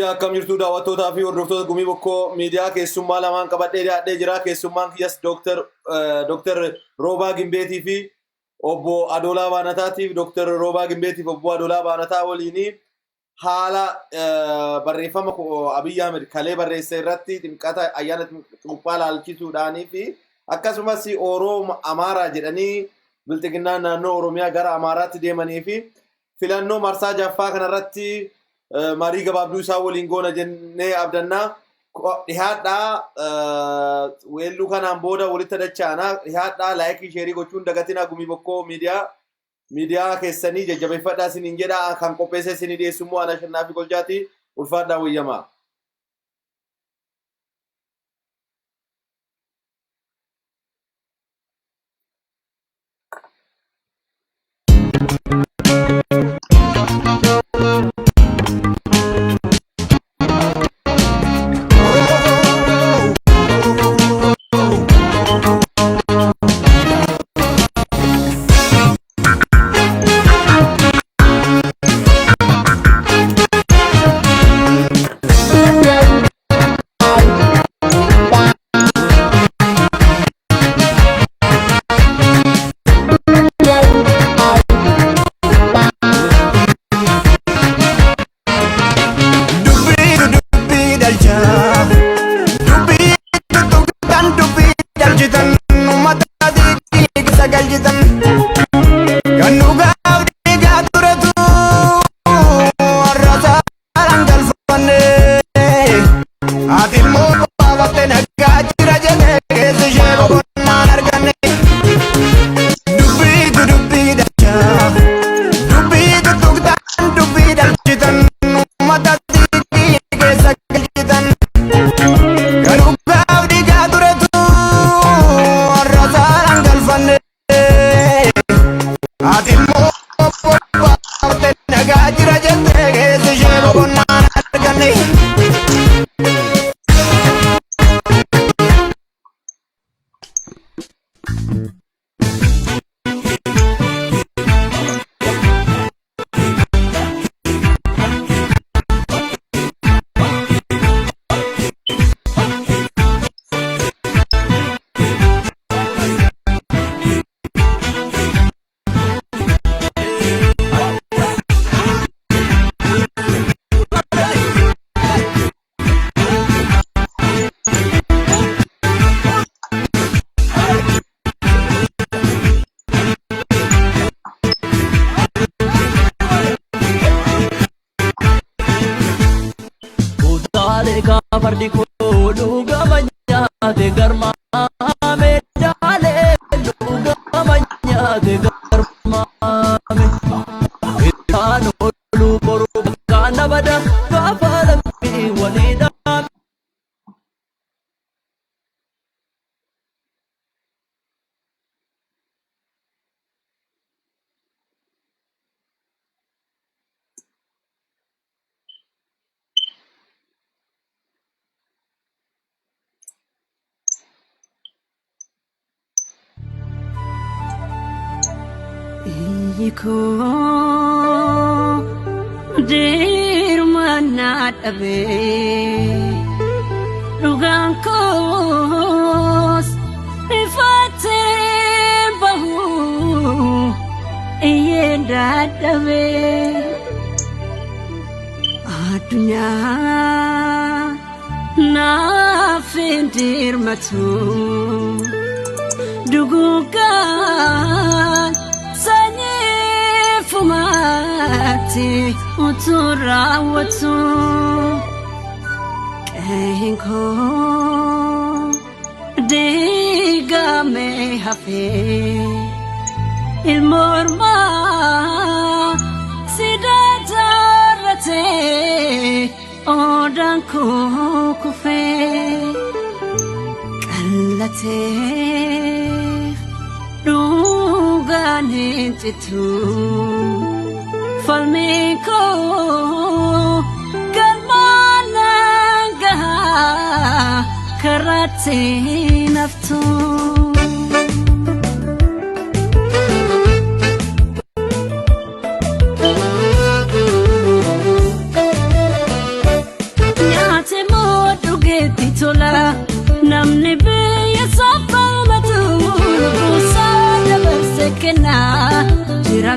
Fayyaa akkam jirtu daawwattootaa fi hordoftoota Gumii Boko miidiyaa keessummaa lamaan qabadhee dhiyaadhee jira. Keessummaan kiyyas Dr. Roobaa Gimbeetii fi obbo Adoolaa Baanataatiif Dr. Roobaa Gimbeetiif obbo Adoolaa Baanataa waliin haala barreeffama Abiy Ahmed kalee barreesse irratti ximqata ayyaana xumuphaa laalchisuudhaanii fi akkasumas Oromoo Amaaraa jedhanii bilxiginnaan naannoo Oromiyaa gara Amaaraatti deemanii fi filannoo marsaa jaffaa kanarratti marii gabaabduu isaa waliin goona jennee abdannaa dhihaadhaa weelluu kanaan booda walitti dachaanaa dhihaadhaa laayikii sheerii gochuun dagatina Gumii Boko miidiyaa keessanii jajjabeeffadhaa isiniin jedha kan qopheesse isinii dhiyeessummoo ana Shannaafi Goljaati ulfaadhaa wayyamaa.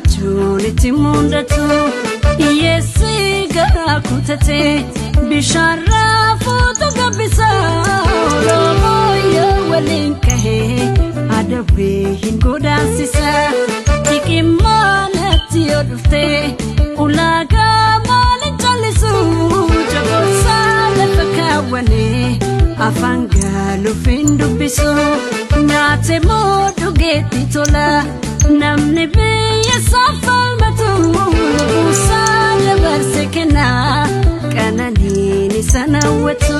jirachuun itti mul'atu hiyyeessi garaa kutatee bishaan raafuutu gabbisa Oromoo yoo waliin kahee adabbii hin godaansisa tiqimmaa natti yoo dhuftee ulaagaa maalin callisu jaboosaa lafa kaawwanee afaan gaaluuf hin dubbisu nyaate moo dhugeetti tola namni biyya saafalmatu buusaa dabarse kennaa qananiin isa nawwatu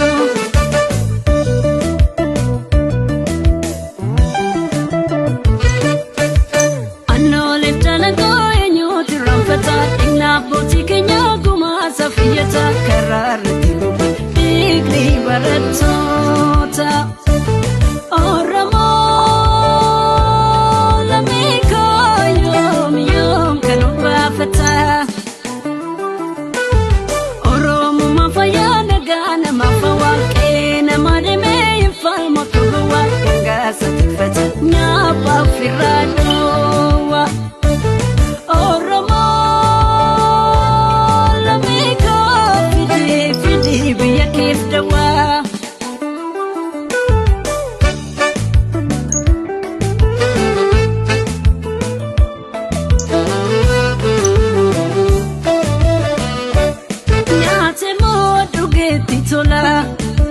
annooleef jalagoo eenyuuti ranfataa dhinnaabbootii keenya gumaa safiyyata karaa irratti lubu dhiigni barattoota Oromoo Oromoo mafayana gana mafawake na mademe infalmo tuwa ngasa tifata nyapa firadowa Oromoo lamiko fidi biya kifdawa tola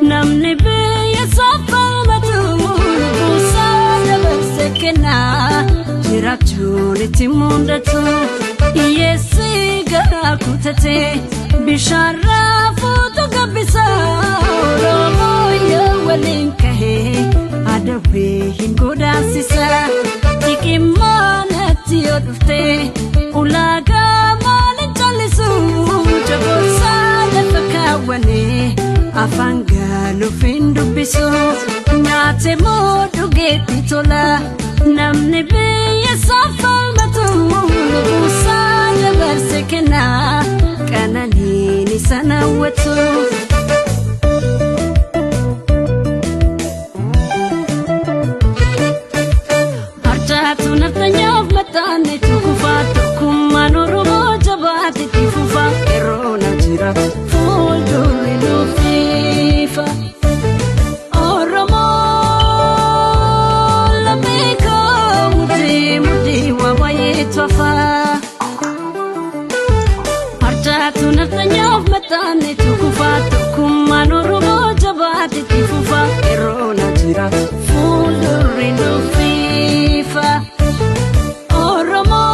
namni biyya saafalmatu buusaa dabarse kennaa jiraachuun itti mul'atu hiyyeessi garaa kutatee bishaan raafuutu gabbisa Oromoo yoo waliin kahee adabbii hin godaansisa tiqimmaa natti yoo dhuftee ulaagaa maalin callisu jaboosaa lafa kaawwanee afaan gaaluuf hin dubbisu nyaate moo dhugeetti tola namni biyya saafalmatu buusaa dabarse kennaa qananiin isa nawwatu harjaatu naftanyaaf maxxaanne tukufaa tokkummaan Oromoo jabaatitti fufaa yeroo na jiraatu fuuldurri nuufiifa Oromoo lammiikoo mudii waawayee tofaa harjaatu naftanyaaf maxxaanne tukufaa tokkummaan Oromoo jabaatitti fufaa yeroo na jiraatu fuuldurri nuufiifa Oromoo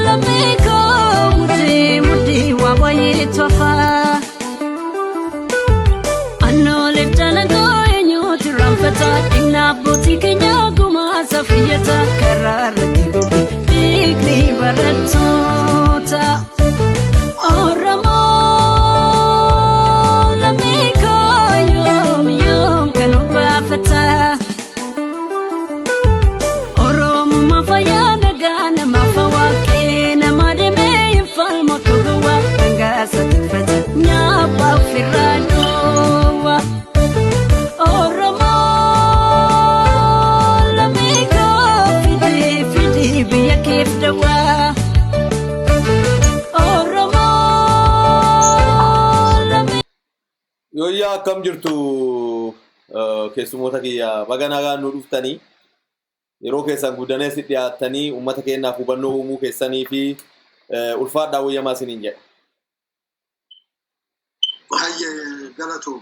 lammiikoo mudii waawayee tofaa annooleef jalagoo eenyuuti ranfataa dhinnaabbootii keenya gumaa safiyyata karaa irratti lubu dhiigni barattoota Oromoo lammiikoo yoom kan obaafataa Oromoo mafayana gana mafawake na mademe infalmo tuwa ngasa tifata nyapa firadowa Oromoo lamiko fidi biya kifdawa Oromoo Yoyyaa akkam jirtu keessummoota kiyya baga nagaan nu dhuftanii yeroo keessan guddannee si dhiyaatanii uummata keenyaaf hubannoo uumuu keessanii fi ulfaadhaa wayyamaa isiniin jedha. Baay'ee galatu.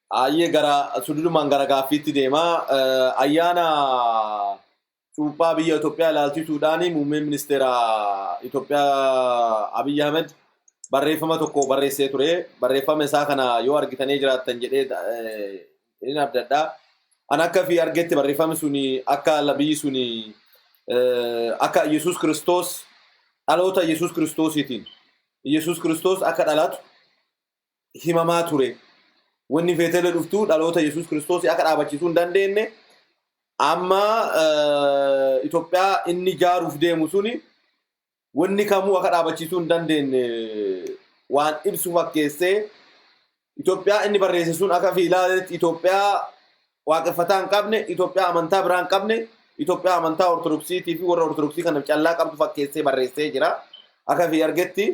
Ayyee gara sududumaan gara gaaffiitti deemaa ayyaana cuuphaa biyya Itoophiyaa ilaalchisuudhaan muummeen ministeera Itoophiyaa Abiy Ahmed barreeffama tokko barreessee ture. Barreeffama isaa kana yoo argitanii jiraattan jedhee inni abdadhaa. An akka fi argetti barreeffamni suni akka labiyyi suni akka Yesuus Kiristoos dhaloota Yesuus Kiristoosiitiin Yesuus Kiristoos akka dhalatu himamaa ture. Wanni feetele dhuftu dhaloota Yesuus Kiristoos akka dhaabachiisuu hin dandeenye amma Itoophiyaa inni jaaruuf deemu suni wanni kamuu akka dhaabachiisuu hin dandeenye waan ibsu fakkeessee Itoophiyaa inni barreesse sun akka fi ilaaletti Itoophiyaa waaqeffataa hin qabne, Itoophiyaa amantaa biraa hin qabne, Itoophiyaa amantaa Ortodoksiitii fi warra Ortodoksii kana callaa qabdu fakkeessee barreessee jira. Akka fi argetti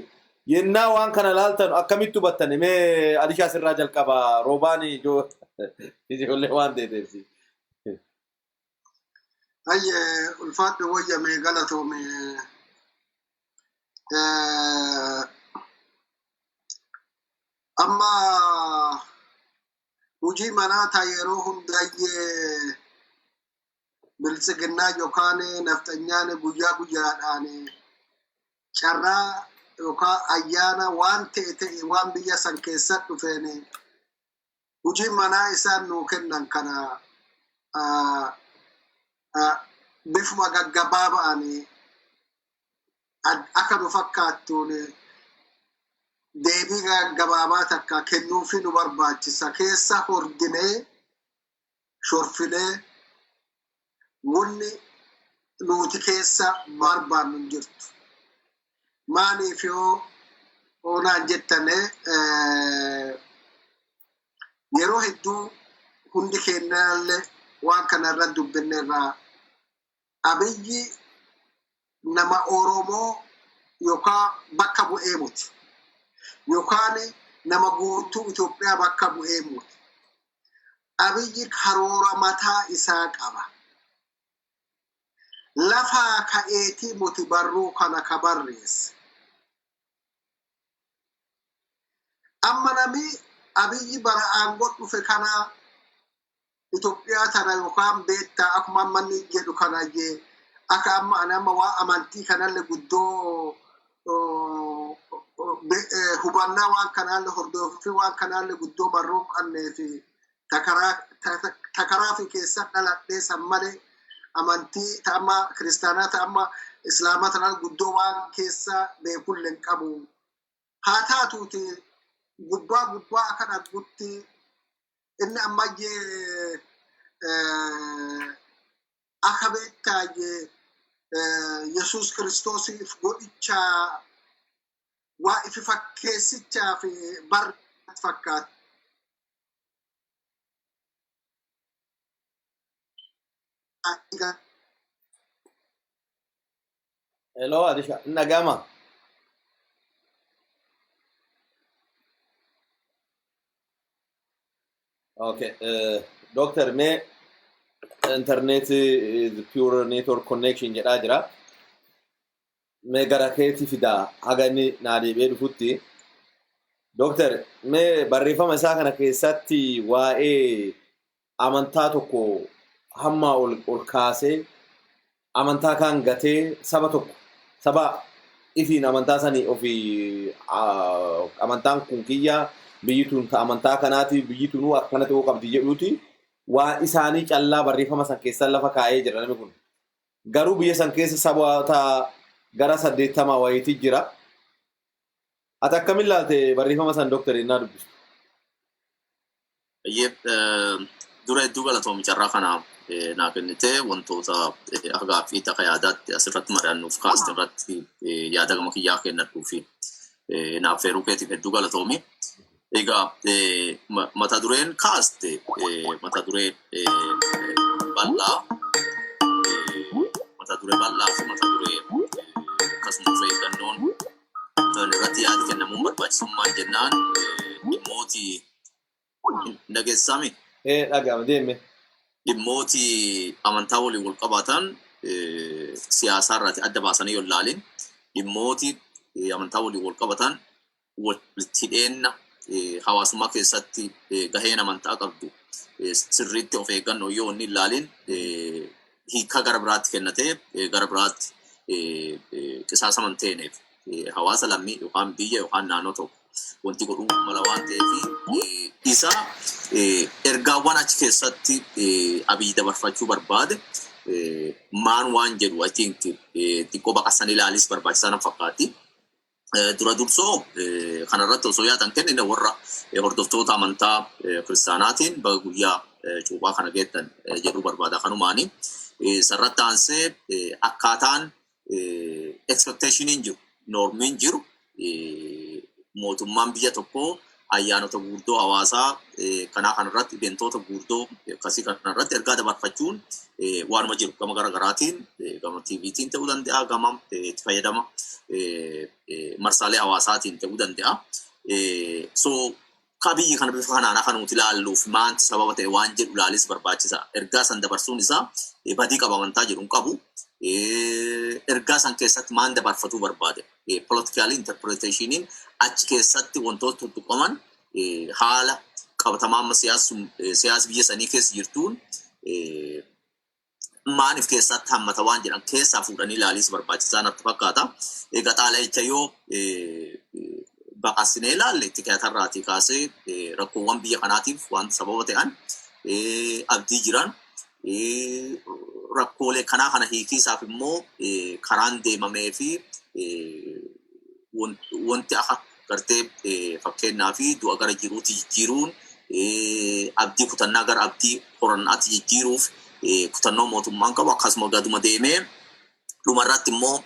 yennaa waan kana laaltan akkamitti hubattan mee Alishaa sirraa jalqaba roobaan ijoollee waan ta'eef. Ayye ulfaadhu wayyame galatoome. Amma hojii manaa ta'a yeroo hundayyee biltsiginnaa yookaan nafxanyaan guyyaa guyyaadhaan carraa yookaan ayyaana waan ta'e waan biyya san keessatti dhufeen hojii manaa isaan nuu kennan kana bifuma gaggabaaba'an akka nu fakkaattuun deebii gaggabaabaa takka kennuufi nu barbaachisa. Keessa hordinee shorfinee wanni nuti keessa barbaannu hin jirtu. Maaliif yoo onaan jettane yeroo hedduu hundi keenyallee waan kanarra dubbinneerraa Abiyyi nama Oromoo yookaan bakka bu'ee muti. Yookaan nama guutuu Itoophiyaa bakka bu'ee muti. Abiyyi karoora mataa isaa qaba. Lafaa ka'eetii muti barruu kana ka barreesse. Amma nami Abiyyi bara aangoo dhufe kana Itoophiyaa tana yookaan beektaa akkuma manni jedhu kana jee akka amma anama waa amantii kanallee guddoo hubannaa waan kanallee hordofii waan kanallee guddoo barruu qabnee fi takaraa fi keessa dhaladhee san malee amantii ta'amma kiristaanaa ta'amma islaamaa tanaan guddoo waan keessa beekulle hin qabu. Haa taatuuti gubbaa akka dhaggutti inni ammayyee akka beektaayyee Yesuus Kiristoosiif godhicha waa ifi fakkeessichaa fi bar fakkaata. Hello, Alisha. Nagama. Okay. Doctor, may internet is pure network connection jedhaa jira. Mee gara keetii fida hagani naa deebi'ee dhufutti. Doctor, mee barreeffama isaa kana keessatti waa'ee amantaa tokko hamma ol kaasee amantaa kan gatee saba tokko saba ifiin amantaa sanii ofii amantaan kun kiyyaa biyyi tun amantaa kanaati biyyi tunuu akkana ta'uu qabdi jedhuuti waan isaanii callaa barreeffama san keessa lafa kaa'ee jira namni kun. Garuu biyya san keessa saboota gara 80 wayiiti jira. Ati akkamiin ilaalte barreeffama san Dooktar innaa dubbistu? Dura hedduu galatoomi carraa kana naa kennitee wantoota hagaa fi takka yaadaatti asirratti mari'annuuf kaasne irratti yaada gama kiyyaa kennadhuu fi naaf feeruu keetiif hedduu galatoomi. Egaa mata dureen kaaste mata duree bal'aa fi mata duree akkasumas eeggannoon irratti yaada kennamuun barbaachisummaan jennaan dhimmooti dhageessame. Dhaga'ama deemme. Dhimmooti amantaa waliin wal qabatan siyaasaa irratti adda baasanii yoo ilaalin dhimmooti amantaa waliin wal qabatan walitti hidheenna hawaasummaa keessatti gaheen amantaa qabdu sirriitti of eeggannoo yoo inni ilaalin hiika gara biraatti kennatee gara biraatti qisaasaman ta'eef hawaasa lammii yookaan biyya yookaan naannoo tokko wanti godhuu mala waan ta'eef isa ergaawwan achi keessatti Abiyyi dabarfachuu barbaade maan waan jedhu I think xiqqoo baqassan ilaalis barbaachisaa fakkaatti. Dura dursoo kanarratti osoo yaadan kennine warra hordoftoota amantaa kiristaanaatiin baga guyyaa cuuphaa kana geettan jedhuu barbaada kanumaani. Sarratti aansee akkaataan expectationiin jiru normiin jiru mootummaan biyya tokkoo ayyaanota gurguddoo hawaasaa kanaa kanarratti iventoota gurguddoo akkasii kanarratti ergaa dabarfachuun waanuma jiru gama garaagaraatiin gama TVtiin ta'uu danda'a gama itti fayyadama marsaalee hawaasaatiin ta'uu danda'a. So kabiyyi kana bifa kanaan akka nuti ilaalluuf maanti sababa ta'e waan jedhu ilaalis barbaachisa. Ergaa san dabarsuun isaa badii qaba amantaa jedhu hin qabu. Ergaa san keessatti maan dabarfachuu barbaade? Political interpretationiin achi keessatti wantoota tuttuqaman haala qabatamaa amma siyaasa biyya sanii keessa jirtuun maaniif keessatti hammata waan jedhan keessaa fuudhanii ilaalis barbaachisaa natti fakkaata. Egaa xaala'icha yoo baqasnee ilaalle tikaatarraatii kaasee rakkoowwan biyya kanaatiif waan sababa ta'an abdii jiran rakkoolee kanaa kana hiikii isaaf immoo karaan deemamee fi wanti akka gartee fakkeenyaa fi du'a gara jiruutti jijjiiruun abdii kutannaa gara abdii qorannaatti jijjiiruuf kutannoo mootummaan qabu akkasuma gaduma deemee dhumarratti immoo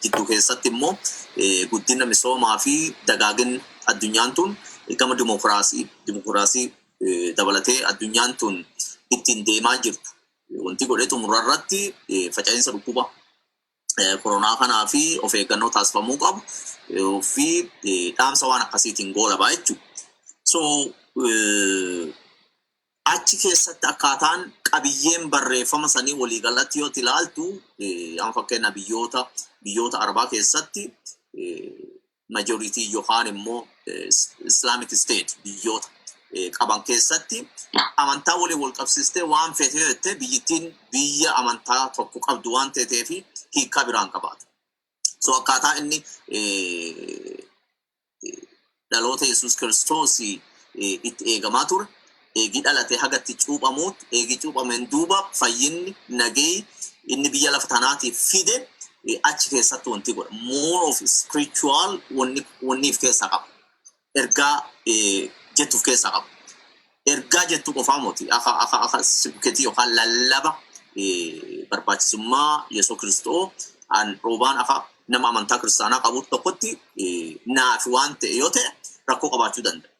jidduu keessatti immoo guddina misoomaa fi dagaagina addunyaan tun gama dimokiraasii dabalatee addunyaan tun ittiin deemaa jirtu wanti godhee xumurarratti faca'insa dhukkuba koronaa kanaa fi of eeggannoo taasifamuu qabu fi dhaamsa waan akkasiitiin goolabaa jechuudha. So achi keessatti akkaataan qabiyyeen barreeffama sanii waliigalatti yoo ilaaltu amma fakkeenya biyyoota Arabaa keessatti majoritii yookaan immoo Islamic State biyyoota qaban keessatti amantaa waliin wal qabsiistee waan feetee biyyittiin biyya amantaa tokko qabdu waan ta'eef hiikaa biraan qabaata. So akkaataa inni dhaloota Yesuus Kiristoos itti eegamaa ture. Eegi dhalatee hagatti cuuphamuut eegi cuuphameen duuba fayyinni nagee inni biyya lafa tanaatiif fide achi keessatti wanti godha. More of spiritual wanniif keessaa qaba. Ergaa jettuuf keessaa qaba. Ergaa jettu qofaa moti akka sibketii yookaan lallaba barbaachisummaa Yesuus Kiristoo roobaan akka nama amantaa kiristaanaa qabu tokkotti naaf waan ta'e yoo ta'e rakkoo qabaachuu danda'a.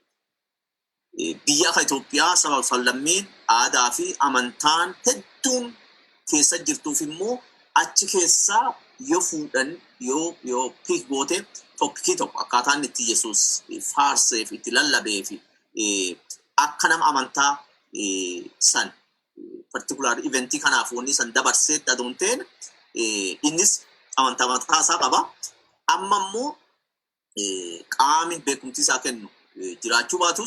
Biyya akka Itoophiyaa sababa fallammiin aadaa fi amantaan hedduun keessa jirtuuf immoo achi keessaa yoo fuudhan yoo piik goote tokkii tokko akkaataan itti Yesuus faarseef itti lallabee fi akka nama amantaa san particular eventii kanaaf wanni san dabarsee adoonteen innis amantaa mataa isaa qaba. Amma immoo qaamni beekumtii isaa kennu jiraachuu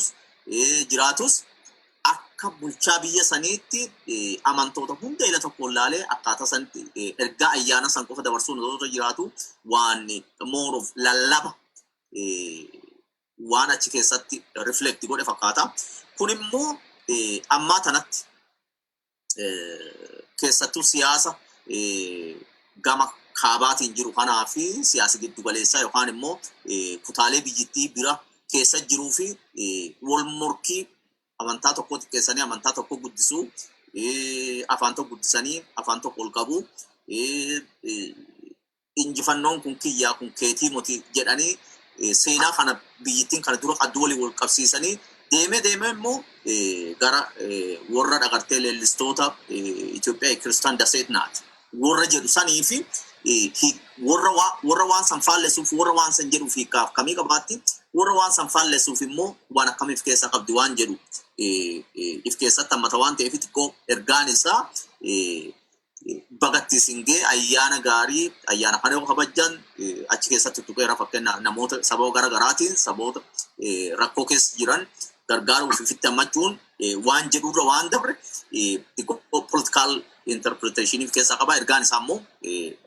jiraatus akka bulchaa biyya saniitti amantoota hunda ila tokko ilaalee akkaataa sanitti ergaa ayyaana san qofa dabarsuun osoo jiraatu waan more of lallaba waan achi keessatti reflect godhe fakkaata. Kun immoo ammaa tanatti keessattuu siyaasa gama kaabaatiin jiru kanaa fi siyaasa giddu galeessaa yookaan immoo kutaalee biyyittii bira keessa jiruu fi wal morkii amantaa tokko xiqqeessanii amantaa tokko guddisuu afaan tokko guddisanii afaan tokko ol qabuu injifannoon kun kiyyaa kun keetii moti jedhanii seenaa kana biyyittiin kana dura qadduu walii wal qabsiisanii deemee immoo gara warra dhagartee leellistoota Itoophiyaa Kiristaan Daseetnaati. Warra jedhu sanii fi warra waan san faallessuuf warra waan san jedhuuf hiikaaf kamii qabaatti warra waan san faallessuuf immoo waan akkamiif keessa qabdi waan jedhu if keessatti hammata waan ta'eef xiqqoo ergaan isaa bagatti singee ayyaana gaarii ayyaana kana yoo kabajjan achi keessatti tuqeera fakkeenyaaf namoota sababa garaagaraatiin saboota rakkoo keessa jiran gargaaruuf ifitti hammachuun waan jedhurra waan dabre political interpretation keessaa qaba. Ergaan isaa immoo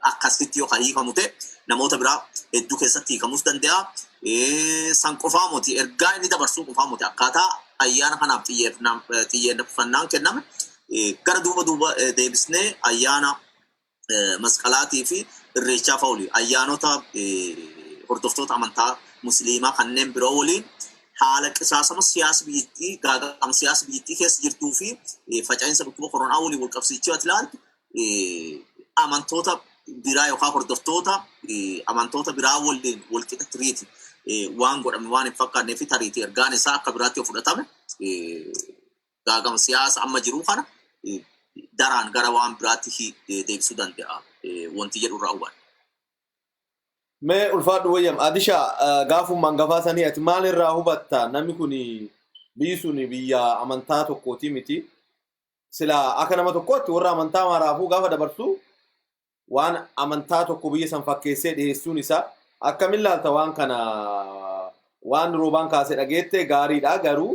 akkasitti yoo hiikamu ta'e namoota biraa hedduu keessatti hiikamus danda'a. San qofaa moti ergaa inni dabarsuu qofaa moti akkaataa ayyaana kanaaf xiyyeeffannaan kenname gara duuba deebisnee ayyaana masqalaatii fi irreechaa fa'aa ayyaanota hordoftoota amantaa musliimaa kanneen biroo waliin haala qisaasama siyaasa biyyattii gaaga'ama siyaasa biyyattii keessa jirtuu fi faca'insa dhukkuba koronaa waliin wal qabsiichuu ati ilaaltu amantoota biraa yookaan hordoftoota amantoota biraa waliin wal qixa tiriiti waan godhame waan hin fakkaanneef tariitii ergaan isaa akka biraatti of fudhatame gaagama siyaasa amma jiru kana daraan gara waan biraatti deebisuu danda'a wanti jedhu irraa hubadha. Mee ulfaadhu wayyam adisha gaafummaan gafaasanii ati maal irraa hubatta namni kun biyyi sun biyya amantaa tokkooti miti sila akka nama tokkootti warra amantaa maraafuu gaafa dabarsu waan amantaa tokko biyya san fakkeessee dhiyeessuun isaa akkamiin ilaalta waan kana waan roobaan kaasee dhageette gaariidha garuu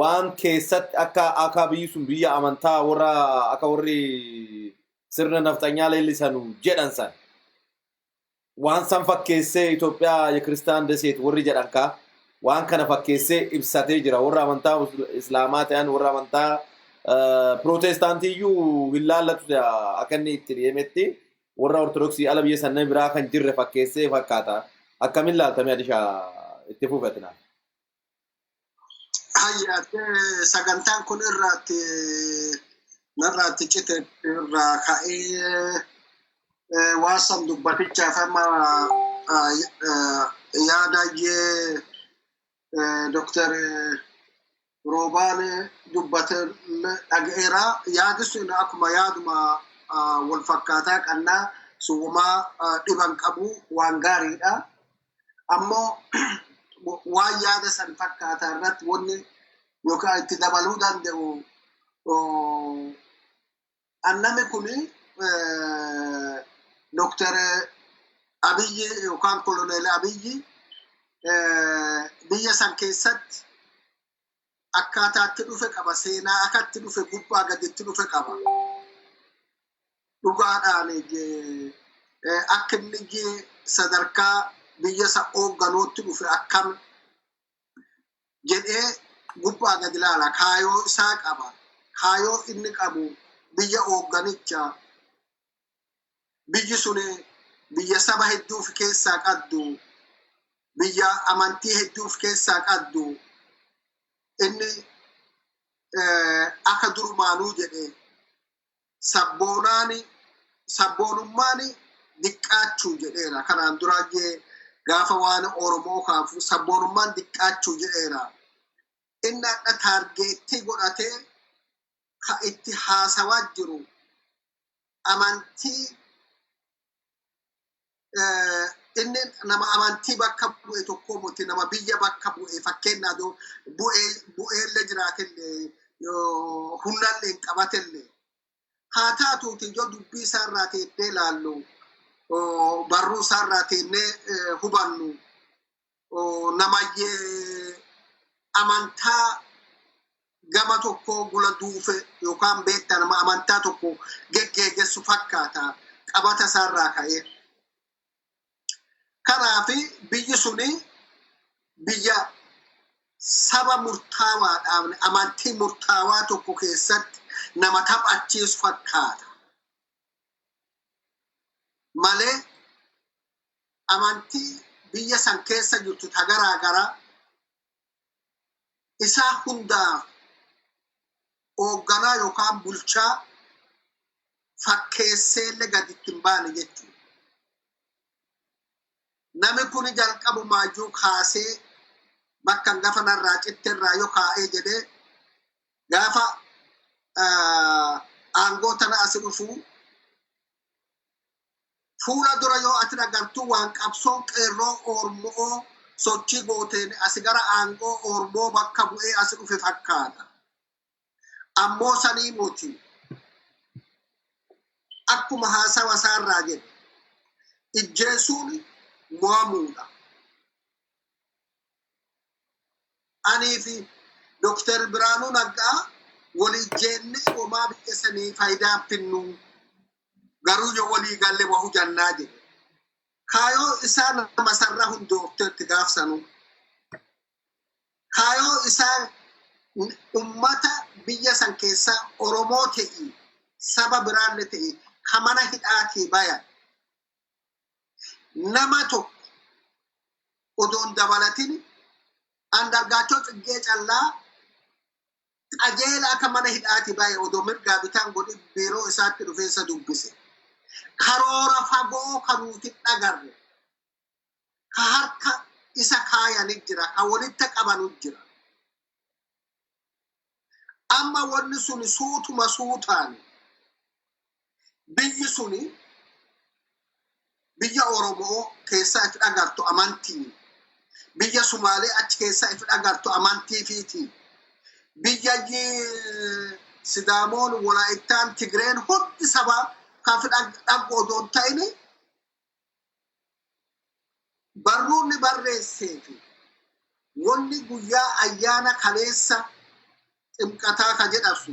waan keessatti akka biyyi sun biyya amantaa warra akka warri sirna naftanyaa leellisanu jedhan san waan san fakkeessee Itoophiyaa የክርስቲያን ደሴት warri jedhan ka waan kana fakkeessee ibsatee jira warra amantaa islaamaa ta'an warra amantaa protestaantiyyuu hin laallatu akka inni itti deemetti warra ortodoksii ala biyya sannan biraa kan jirre fakkeessee fakkaata akkamiin ilaaltame adisha itti fufatina. Hayyaate sagantaan kun irraatti cite irraa ka'ee waasan dubbatichaaf amma yaadayyee Dr. Roobaan dubbate dhaga'eera yaadi sun akkuma yaaduma wal fakkaataa qannaa suumaa dhiban qabu waan gaariidha ammoo waan yaada san fakkaataa irratti wanni yookaan itti dabaluu danda'u annami kuni Dr. Abiyyi yookaan Koloneel Abiyyi biyya san keessatti akkaataatti dhufe qaba seenaa akkatti dhufe gubbaa gaditti dhufe qaba dhugaadhaan akka inni sadarkaa biyya san hoogganuutti dhufe akkam jedhee gubbaa gadi ilaala kaayoo isaa qaba kaayoo inni qabu biyya hoogganicha biyyi sun biyya saba hedduuf keessaa qaddu biyya amantii hedduuf keessaa qaddu inni akka durumaanuu jedhe sabboonummaan diqqaachuu jedheera kanaan duraayyee gaafa waan Oromoo kaafu sabboonummaan diqqaachuu jedheera inni akka taargeettii godhatee ka itti haasawaa jiru amantii inni nama amantii bakka bu'e tokko muti nama biyya bakka bu'e fakkeenyaa bu'eellee jiraatillee humnallee hin qabatillee haa taatuuti yoo dubbii isaarraa teennee ilaallu barruu isaarraa teennee hubannu namayyee amantaa gama tokko gula duufe yookaan beektaa nama amantaa tokko geggeessu fakkaata qabata isaarraa ka'ee. Kanaafi biyyi suni biyya saba murtaawaadhaan amantii murtaawaa tokko keessatti nama taphachiisu fakkaata. Malee amantii biyya san keessa jirtu ta garaa garaa isaa hundaaf hoogganaa yookaan bulchaa fakkeesseellee gaditti hin baane jechuudha. Nami kun jalqabumaayyuu kaasee bakka gafa narraa citteerraa yoo kaa'ee jedhee gaafa aangoo tana asi dhufu fuula dura yoo ati agartuu waan qabsoon qeerroo Oromoo sochii gooteen asi gara aangoo Oromoo bakka bu'ee asi dhufe fakkaata. Ammoo sanii muti akkuma haasawa isaarraa jedhe ijjeesuun muamuudha. Ani fi Dr. Biraanuu Naggaa walii jeennee homaa biyya sanii faayidaa finnu garuu yoo walii galle wahu jannaa jedhe. Kaayoo isaa nama sarara hundoofteetti gaafsanu. Kaayoo isaa ummata biyya san keessaa Oromoo ta'e saba biraallee ta'e kamana hidhaatii bayan. Nama tokko odoon dabalatin andargaachoo xiqqee callaa qajeela akka mana hidhaati baay'ee odoo mirgaa bitaan godhi biiroo isaatti dhufeessa dubbise. Karoora fagoo kan nuti dhagarre ka harka isa kaayanit jira ka walitti qabanut jira amma wanni suni suutuma suutaan biyyi suni biyya Oromoo keessa itti agartu amantii biyya Sumaalee achi keessa itti agartu amantii fiiti biyya Sidaamoon Walaayittaan Tigreen hundi saba kan fidhagu odoon ta'ini barruunni barreesseefi wanni guyyaa ayyaana kaleessa ximqataa ka jedhasu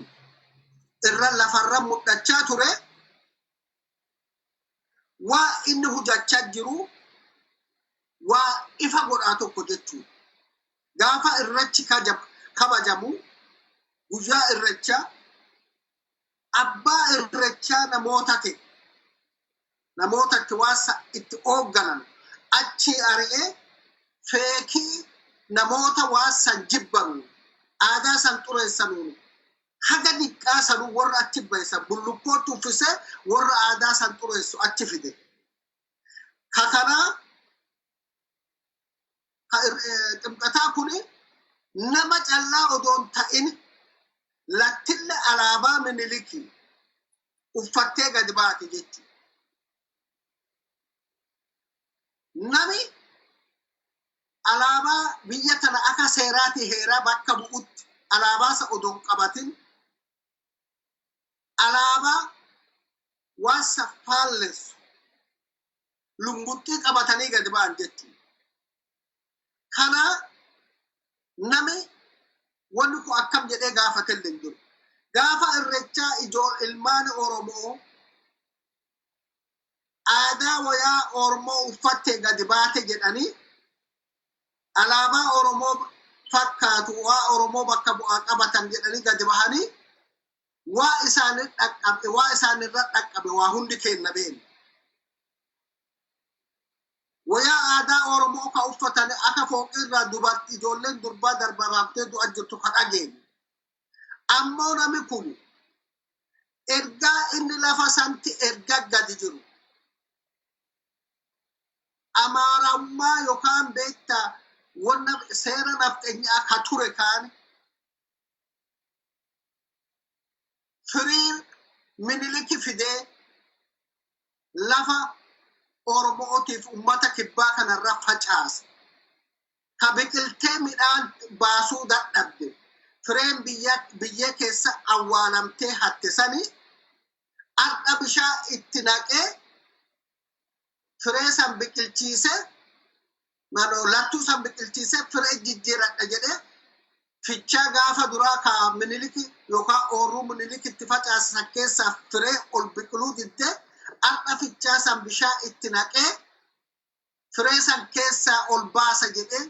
irra lafarra mul'achaa ture waa inni hujachaa jiru waa ifa godhaa tokko jechuu gaafa irrechi kabajamu guyyaa irrecha abbaa irrechaa namootatti waasa itti hoogganan achi ari'ee feekii namoota waasa jibbanu aadaa san xureessanuun haga diqqaa sanuu warra achi baysa bullukkootti uffisee warra aadaa san xureessu achi fide kakanaa ximqataa kuni nama callaa odoon ta'in lattille alaabaa Minilikii uffattee gadi baate jechuudha. Nami alaabaa biyya tana akka seeraati heeraa bakka bu'utti alaabaa isa odoon qabatin alaabaa waasa faalleessu lumbuttii qabatanii gadi ba'an jechuudha. Kana nami wanni kun akkam jedhee gaafatelle hin jiru. Gaafa irrechaa ilmaan Oromoo aadaa wayaa Oromoo uffattee gadi baate jedhanii alaabaa Oromoo fakkaatu waa Oromoo bakka bu'aa qabatan jedhanii gadi bahanii waa isaanirra dhaqqabe waa hundi kenna beenu. Wayaa aadaa Oromoo ka uffatan akka fooqirraa dubartii ijoolleen durbaa darbaraamtee du'a jirtu kan dhageenye. Ammoo nami kun ergaa inni lafa santi erga gadi jiru. Amaarammaa yookaan beektaa wanna seera nafxeenyaa ka ture kaan firii Miniliki fidee lafa Oromootiif ummata kibbaa kanarra facaase. Ka biqiltee midhaan baasuu dadhabde. Fireen biyya keessa awwaalamtee hatte sani har'a bishaa itti naqee firee san biqilchiise lattuu san biqilchiise firee jijjiiradha jedhee fichaa gaafa duraa ka Miniliki yookaan oorruu Miniliki itti facaase keessaa firee ol biqiluu diddee har'a fichaa san bishaa itti naqee firee san keessaa ol baasa jedhee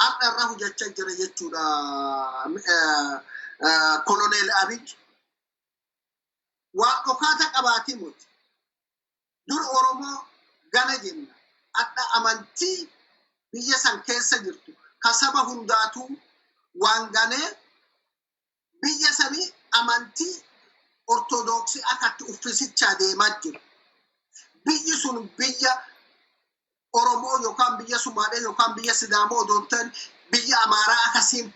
har'a irra hojjechaa jira jechuudha koloneel Abiy. Waan dhokaata qabaatii muti. Dur Oromoo gana jenna. Har'a amantii biyya san keessa jirtu ka saba hundaatuu waan ganee biyya sanii amantii ortodoksii akkatti uffisichaa deemaa jiru. Biyyi sun biyya Oromoo yookaan biyya Sumaalee yookaan biyya Sidaamoo odoon ta'in biyya Amaaraa akkasiin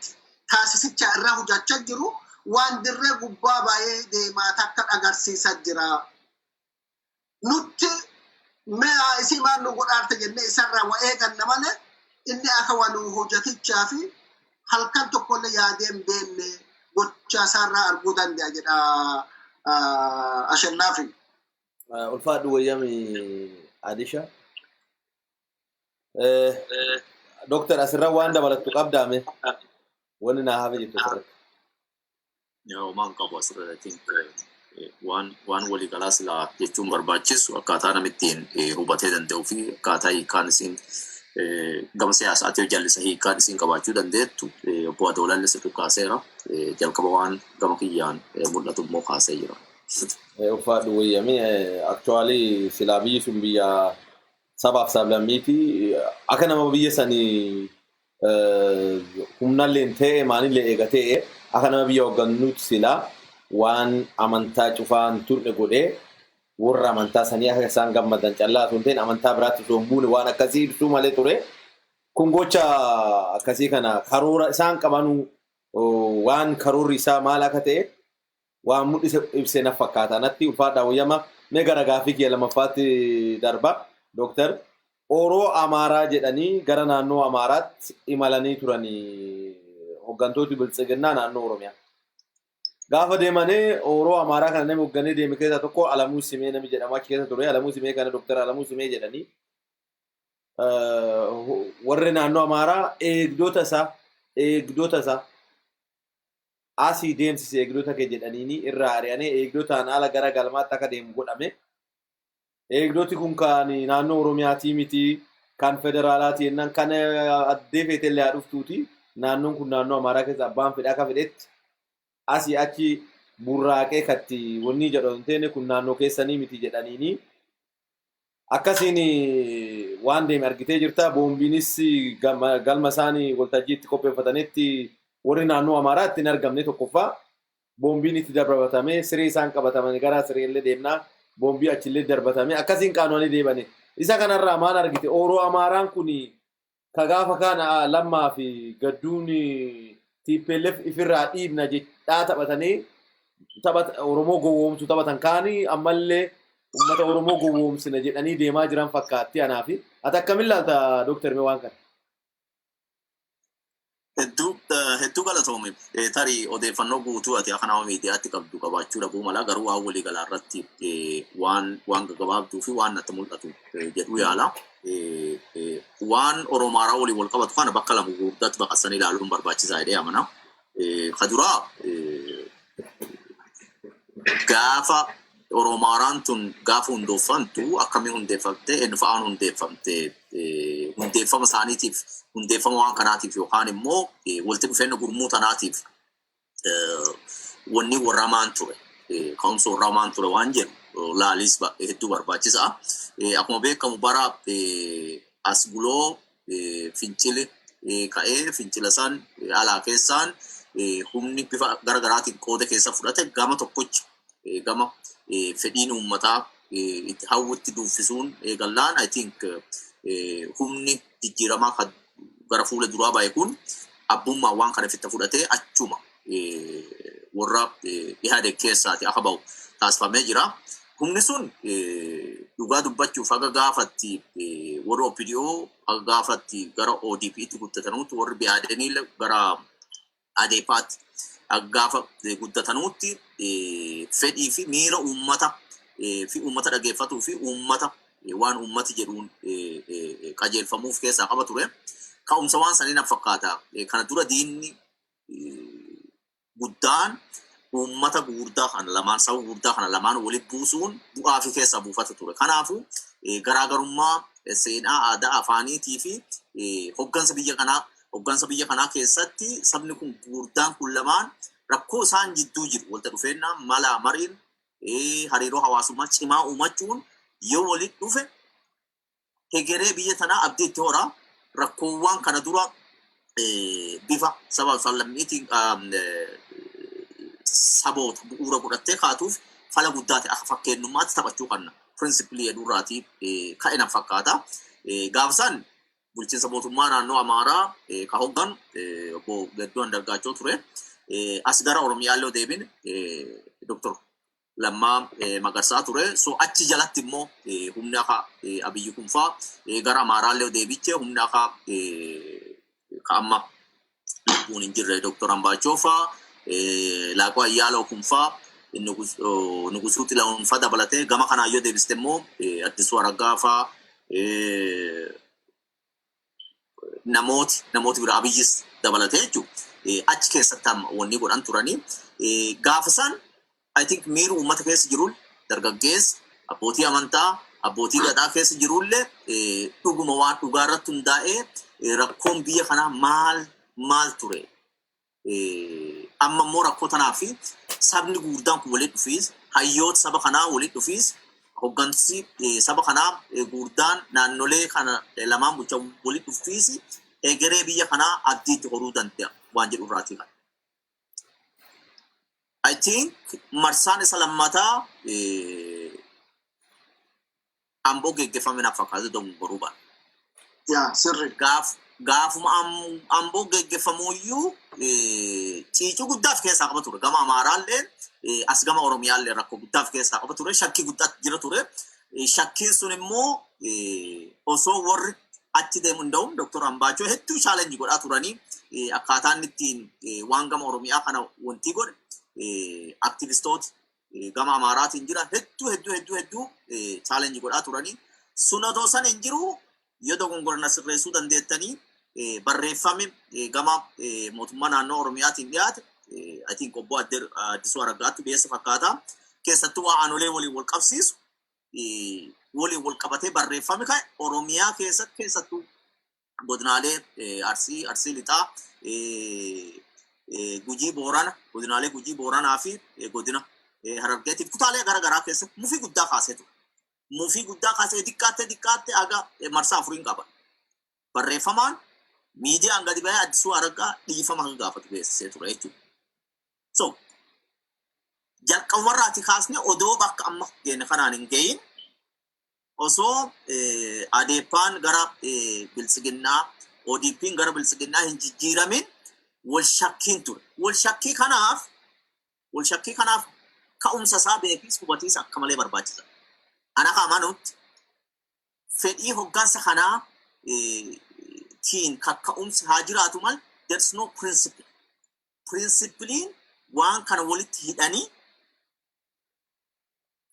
taasisichaa irraa hojjechaa jiru waan dirree gubbaa baay'ee deemaa takka agarsiisaa jira. Nutti mee isii maal nu godhaarte jennee isarraa waa eeganna malee inni akka waan hojjetichaa fi halkan tokkollee yaadeen beenne gochaa isaarraa arguu danda'a jedha Ashannaafi. Ulfaadhu wayyami Adisha. Doktor asirra waan dabalatu qabdaame wanni naa hafe jettu irratti. Yoo maan qabu asirra I think waan walii galaa silaa jechuun barbaachisu akkaataa namittiin hubatee danda'uu fi akkaataa hiikaan isiin gama siyaasaatiif jallisa hiikaan isiin qabaachuu dandeettu obbo Adoolaan sirrii kaaseera jalqaba waan gama kiyyaan mul'atu immoo kaasee jira. Ulfaadhu wayyami actually silaa biyyi sun biyya sabaaf sablammiiti akka nama biyya sanii humnallee ta'e maalillee eegatee akka nama biyya hoogganuutti silaa waan amantaa cufaan turre godhee warra amantaa sanii akka isaan gammadan callaa sun ta'in amantaa biraatti osoo hin buune waan akkasii ibsuu malee ture kun gocha akkasii kana karoora isaan qabanu waan karoorri isaa maal akka ta'e waan mul'ise ibsee na fakkaata natti ulfaadhaa wayyama mee gara gaafii kiyya lamaffaatti darba Dooktar Oroo Amaaraa jedhanii gara naannoo Amaaraatti imalanii turanii hooggantooti biltsiginnaa naannoo Oromiyaa. Gaafa deemanii Oroo Amaaraa kana namni hoogganee deeme keessaa tokko Alamuu Simee namni jedhamu achi keessa ture. Alamuu Simee kana Dooktar Alamuu Simee jedhanii warri naannoo Amaaraa eegdota isaa asii deemsise eegdota kee jedhaniini irraa ari'anii eegdotaan ala gara galmaatti akka deemu godhame. Eegdoti kun kan naannoo Oromiyaatii miti kan federaalaati jennaan kan addee feetellee dhuftuuti. Naannoon kun naannoo Amaaraa keessa abbaan fedhaa akka fedhetti asii achi burraaqee katti wanni jedhu hin taane kun naannoo keessanii miti jedhaniini. Akkasiin waan deeme argitee jirta. Boombiinis galma isaanii waltajjiitti qopheeffatanitti warri naannoo Amaaraatti hin argamne tokkoffaa boombiin itti darbatamee siree isaan qabatamanii gara sireellee deemnaa boombii achillee darbatamee akkasiin qaanonni deebane. Isa kanarraa maal argite? Oroo Amaaraan kun ka gaafa kana lammaa fi gadduun TPLF ifirraa dhiibna jedhaa taphatanii Oromoo gowwoomsu taphatan kaanii ammallee ummata Oromoo gowwoomsina jedhanii deemaa jiran fakkaatti anaa fi ati akkamiin ilaalta Dooktar mee waan kana? Hedduu galatoome tarii odeeffannoo guutuu ati akka nama miidiyaatti qabdu qabaachuu dhabuu mala garuu waan walii galaa irratti waan gaggabaabduu fi waan natti mul'atu jedhu yaala. Waan Oromaaraa waliin wal qabatu kana bakka lama gurguddaatti baqassanii ilaaluun barbaachisaa jedhee amana. Kaduraa gaafa Oromaaraan tun gaafa hundeeffamtu akkamii hundeeffamte eenyu fa'aan hundeeffamte hundeeffama isaaniitiif hundeeffama waan kanaatiif yookaan immoo walitti dhufeenya gurmuu tanaatiif wanni warramaan ture ka'umsa warramaan ture waan jedhu laalis hedduu barbaachisaa. Akkuma beekamu bara as buloo fincile ka'ee fincila san alaa keessaan humni bifa garaagaraatiin qooda keessa fudhate gama tokkochi gama fedhiin uummataa itti hawwatti duuffisuun eegallaan I think humni jijjiiramaa gara fuula duraa bahe kun abbummaa waan kana fitta fudhatee achuma warra dhihaade keessaati akka bahu taasifamee jira. Humni sun dhugaa dubbachuuf haga gaafatti warra OPDO haga gaafatti gara ODP'tti guddatanuutti warri BADNii gara ADP'tti haga gaafa guddatanuutti fedhii fi miira uummata dhageeffatuu fi uummata waan uummati jedhuun qajeelfamuuf keessaa qaba ture. Ka'umsa waan saniin fakkaata. Kana dura diinni guddaan uummata gurguddaa kana lamaan saba gurguddaa kana lamaan walitti buusuun bu'aa fi keessaa buufata ture. Kanaafuu garaagarummaa seenaa aadaa afaaniitii fi hoggansa biyya kanaa keessatti sabni kun gurguddaan kun lamaan rakkoo isaan jidduu jiru walta dhufeenya mala mariin hariiroo hawaasummaa cimaa uumachuun yoo walitti dhufe hegeree biyya tanaa abdii itti horaa rakkoowwan kana dura bifa saba fallamniitiin saboota bu'uura godhattee kaatuuf fala guddaa ta'e akka fakkeenyummaatti taphachuu qabna. Pirinsipilii hedduurraatii ka'ina fakkaata. Gaafsan bulchiinsa mootummaa naannoo Amaaraa ka hoggan obbo Gadduu Andargaachoo ture. As gara Oromiyaallee deebin Dr. Lammaa Magarsaa ture. So achi jalatti immoo humni akka Abiyyi Kunfaa gara Amaaraallee deebiche humni akka ka amma lubbuun hin jirre Dr. Ambaachoo fa'aa Laaqoo Ayyaaloo Kunfaa Nugusuutti Launfaa dabalatee gama kanaa yoo deebiste immoo Addisuu Araggaa fa'aa namooti bira Abiyyis dabalatee jechuudha. Achi keessatti amma wanni godhan turanii gaafa san I think miiru uummata keessa jiruun dargaggeessa abbootii amantaa abbootii gadaa keessa jirullee dhuguma waan dhugaa irratti hundaa'ee rakkoon biyya kanaa maal ture. Amma immoo rakkoo tanaa fi sabni gurguddaan kun walitti dhufiis hayyoota saba kanaa walitti dhufiis hoggansi saba kanaa gurguddaan naannolee kana lamaan bulchaa walitti dhufiis egeree biyya kanaa abdiitti horuu danda'a waan jedhu irraatii kana. I think marsaan isa lammataa amboo geggeeffame naaf fakkaatu ta'uu barbaada. yaa sirri gaafuma amboo geggeeffamuyyuu ciicuu guddaaf keessaa qaba ture. Gama Amaaraallee as gama Oromiyaallee rakkoo guddaaf keessaa qaba ture. Shakkii guddaatu jira ture. Shakkiin sun immoo osoo warri achi deemu hin ta'u Dr. Ambaachoo hedduu chaalenjii godhaa turanii akkaataan ittiin waan gama Oromiyaa kana wanti godhe aktivistooti gama Amaaraatiin jira hedduu chaalenjii godhaa turanii sun otoo san hin jiru yoo dogongorna sirreessuu dandeettanii barreeffame gama mootummaa naannoo Oromiyaatiin dhiyaate I think obbo Addisuu Araggaatti beessa fakkaata keessattuu waa aanolee waliin wal qabsiisu waliin wal qabatee barreeffame kan Oromiyaa keessattuu godinaalee Arsii Lixaa Gujii Boorana godinaalee Gujii Booranaa fi godina Harargeetiif kutaalee garaagaraa keessatti mufii guddaa kaasee ture. Mufii guddaa kaasee diqqaatte aga marsaa afuriin qaba. Barreeffamaan miidiyaan gadi bahee Addisuu Araggaa dhiifama kan gaafatu beeksisee ture jechuudha. So jalqabarraati kaasne odoo bakka amma geenne kanaan hin gahin osoo adeepaan gara bilisiginnaa ODP'n gara bilisiginnaa hin jijjiiramin wal shakkiin ture. Wal shakkii kanaaf ka'umsa isaa beekis hubatiis akka malee barbaachisa. Ana amanutti fedhii hoggansa kanaa tiin ka'umsi haa jiraatu mal there's no principle. Principleen waan kana walitti hidhanii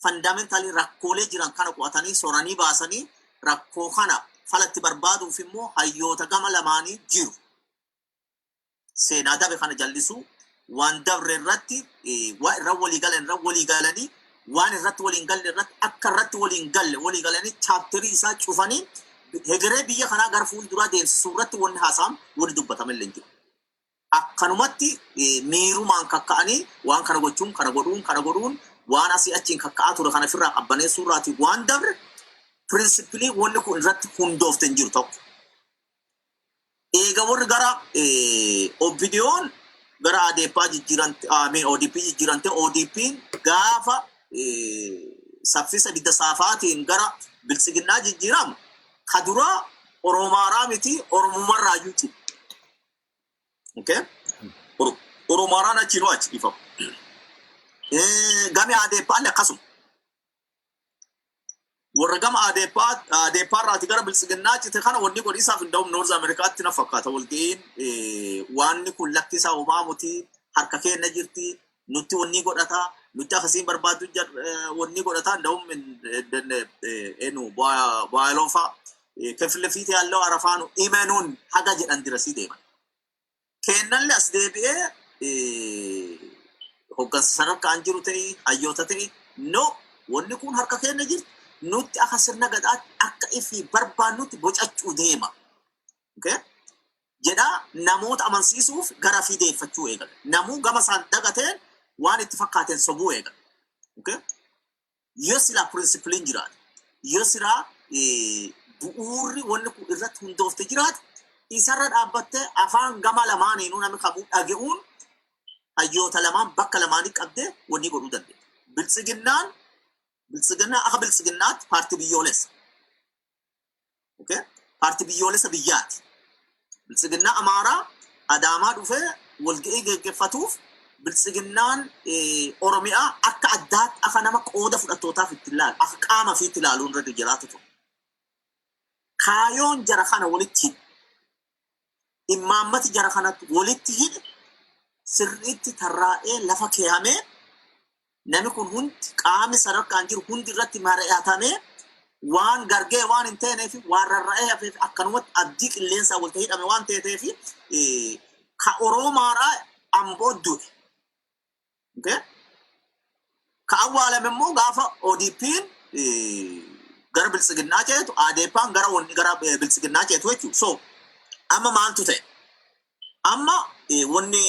fundamentally rakkoolee jiran kana qo'atanii soranii baasanii rakkoo kana falatti barbaaduuf immoo hayyoota gama lamaanii jiru. Seenaa dabe kana jallisuu waan dabre irratti waa irra walii galanii waan irratti waliin galle irratti akka irratti waliin galanii chaapterii isaa cufanii hegeree biyya kanaa gara fuulduraa deemsisuu irratti wanni haasa'am wali dubbatamallee hin jiru. Akkanumatti miirumaan kakka'anii waan kana godhuun waan asii achiin kakka'aa ture kana ofirraa qabbaneessuu irraati waan dabre pirinsipilii wanni kun irratti hundoofte hin jiru tokko. Eega warri gara OBDO'n gara adeepaa jijjiirante ODP jijjiirante ODP'n gaafa saffisa bidda saafaatiin gara bilisiginnaa jijjiiramu kadura Oromaaraa miti Oromumarraa yuuti. Okay? Oromaaraan achiinuu achi dhiifamu. Gama adeepaan akkasuma. Warra gama adeepaarraati gara bilisiginnaa cite kana wanni godhiisaaf hin ta'u Noorz Ameerikaatti na fakkaata walga'iin waanni kun lakkisaa homaa muti harka keenya jirti nutti wanni godhata nutti akkasiin barbaadu wanni godhata እንደውም ባይሎፋ ከፊት ለፊት ያለው አረፋኑ ኢመኑን ሀጋ jedhan dirasii deeman. Kennallee as deebi'ee hoggansa sadarkaan jiru ta'e hayyoota ta'e no wanni kun harka keenya jirti nutti akka sirna gadaatti akka ifi barbaannutti bocachuu deema. Okay? Jedha namoota amansiisuuf gara fideeffachuu eegala. Namuu gama isaan dagateen waan itti fakkaateen sobuu eegala. Okay? Yoo silaa pirinsipiliin jiraate, yoo silaa bu'uurri wanni kun irratti hundoofte jiraate, isarra dhaabbattee afaan gama lamaaniinuu namni kamuu dhaga'uun hayyoota lamaan bakka lamaanii qabdee wanni godhuu dandeenya. Bilisiginnaa akka bilisiginnaatti paartii biyyoolessa. Okay? Paartii biyyoolessa biyyaati. Bilisiginnaa Amaaraa Adaamaa dhufee walga'ii geggeeffatuuf bilisiginnaan Oromiyaa akka addaatti akka nama qooda fudhattootaaf itti ilaalu akka qaama fi itti ilaaluun irra jiraatu ture. Kaayoon jara kana walitti hidhe. Imaammati jara kanatti walitti hidhe sirriitti tarraa'ee lafa keeyamee namni kun hundi qaamni sadarkaan jiru hundi irratti mari'atamee waan gargee waan hin teeneef waan rarra'ee hafeef akkanumatti abdii qilleensaa walitti hidhame waan ta'eef ka Oromaaraa Amboo du'e. Okay? Ka awwaalame immoo gaafa ODP'n gara bilisiginnaa ceetu adeepaan gara bilisiginnaa ceetu jechuudha. So amma maaltu ta'e? Amma wanni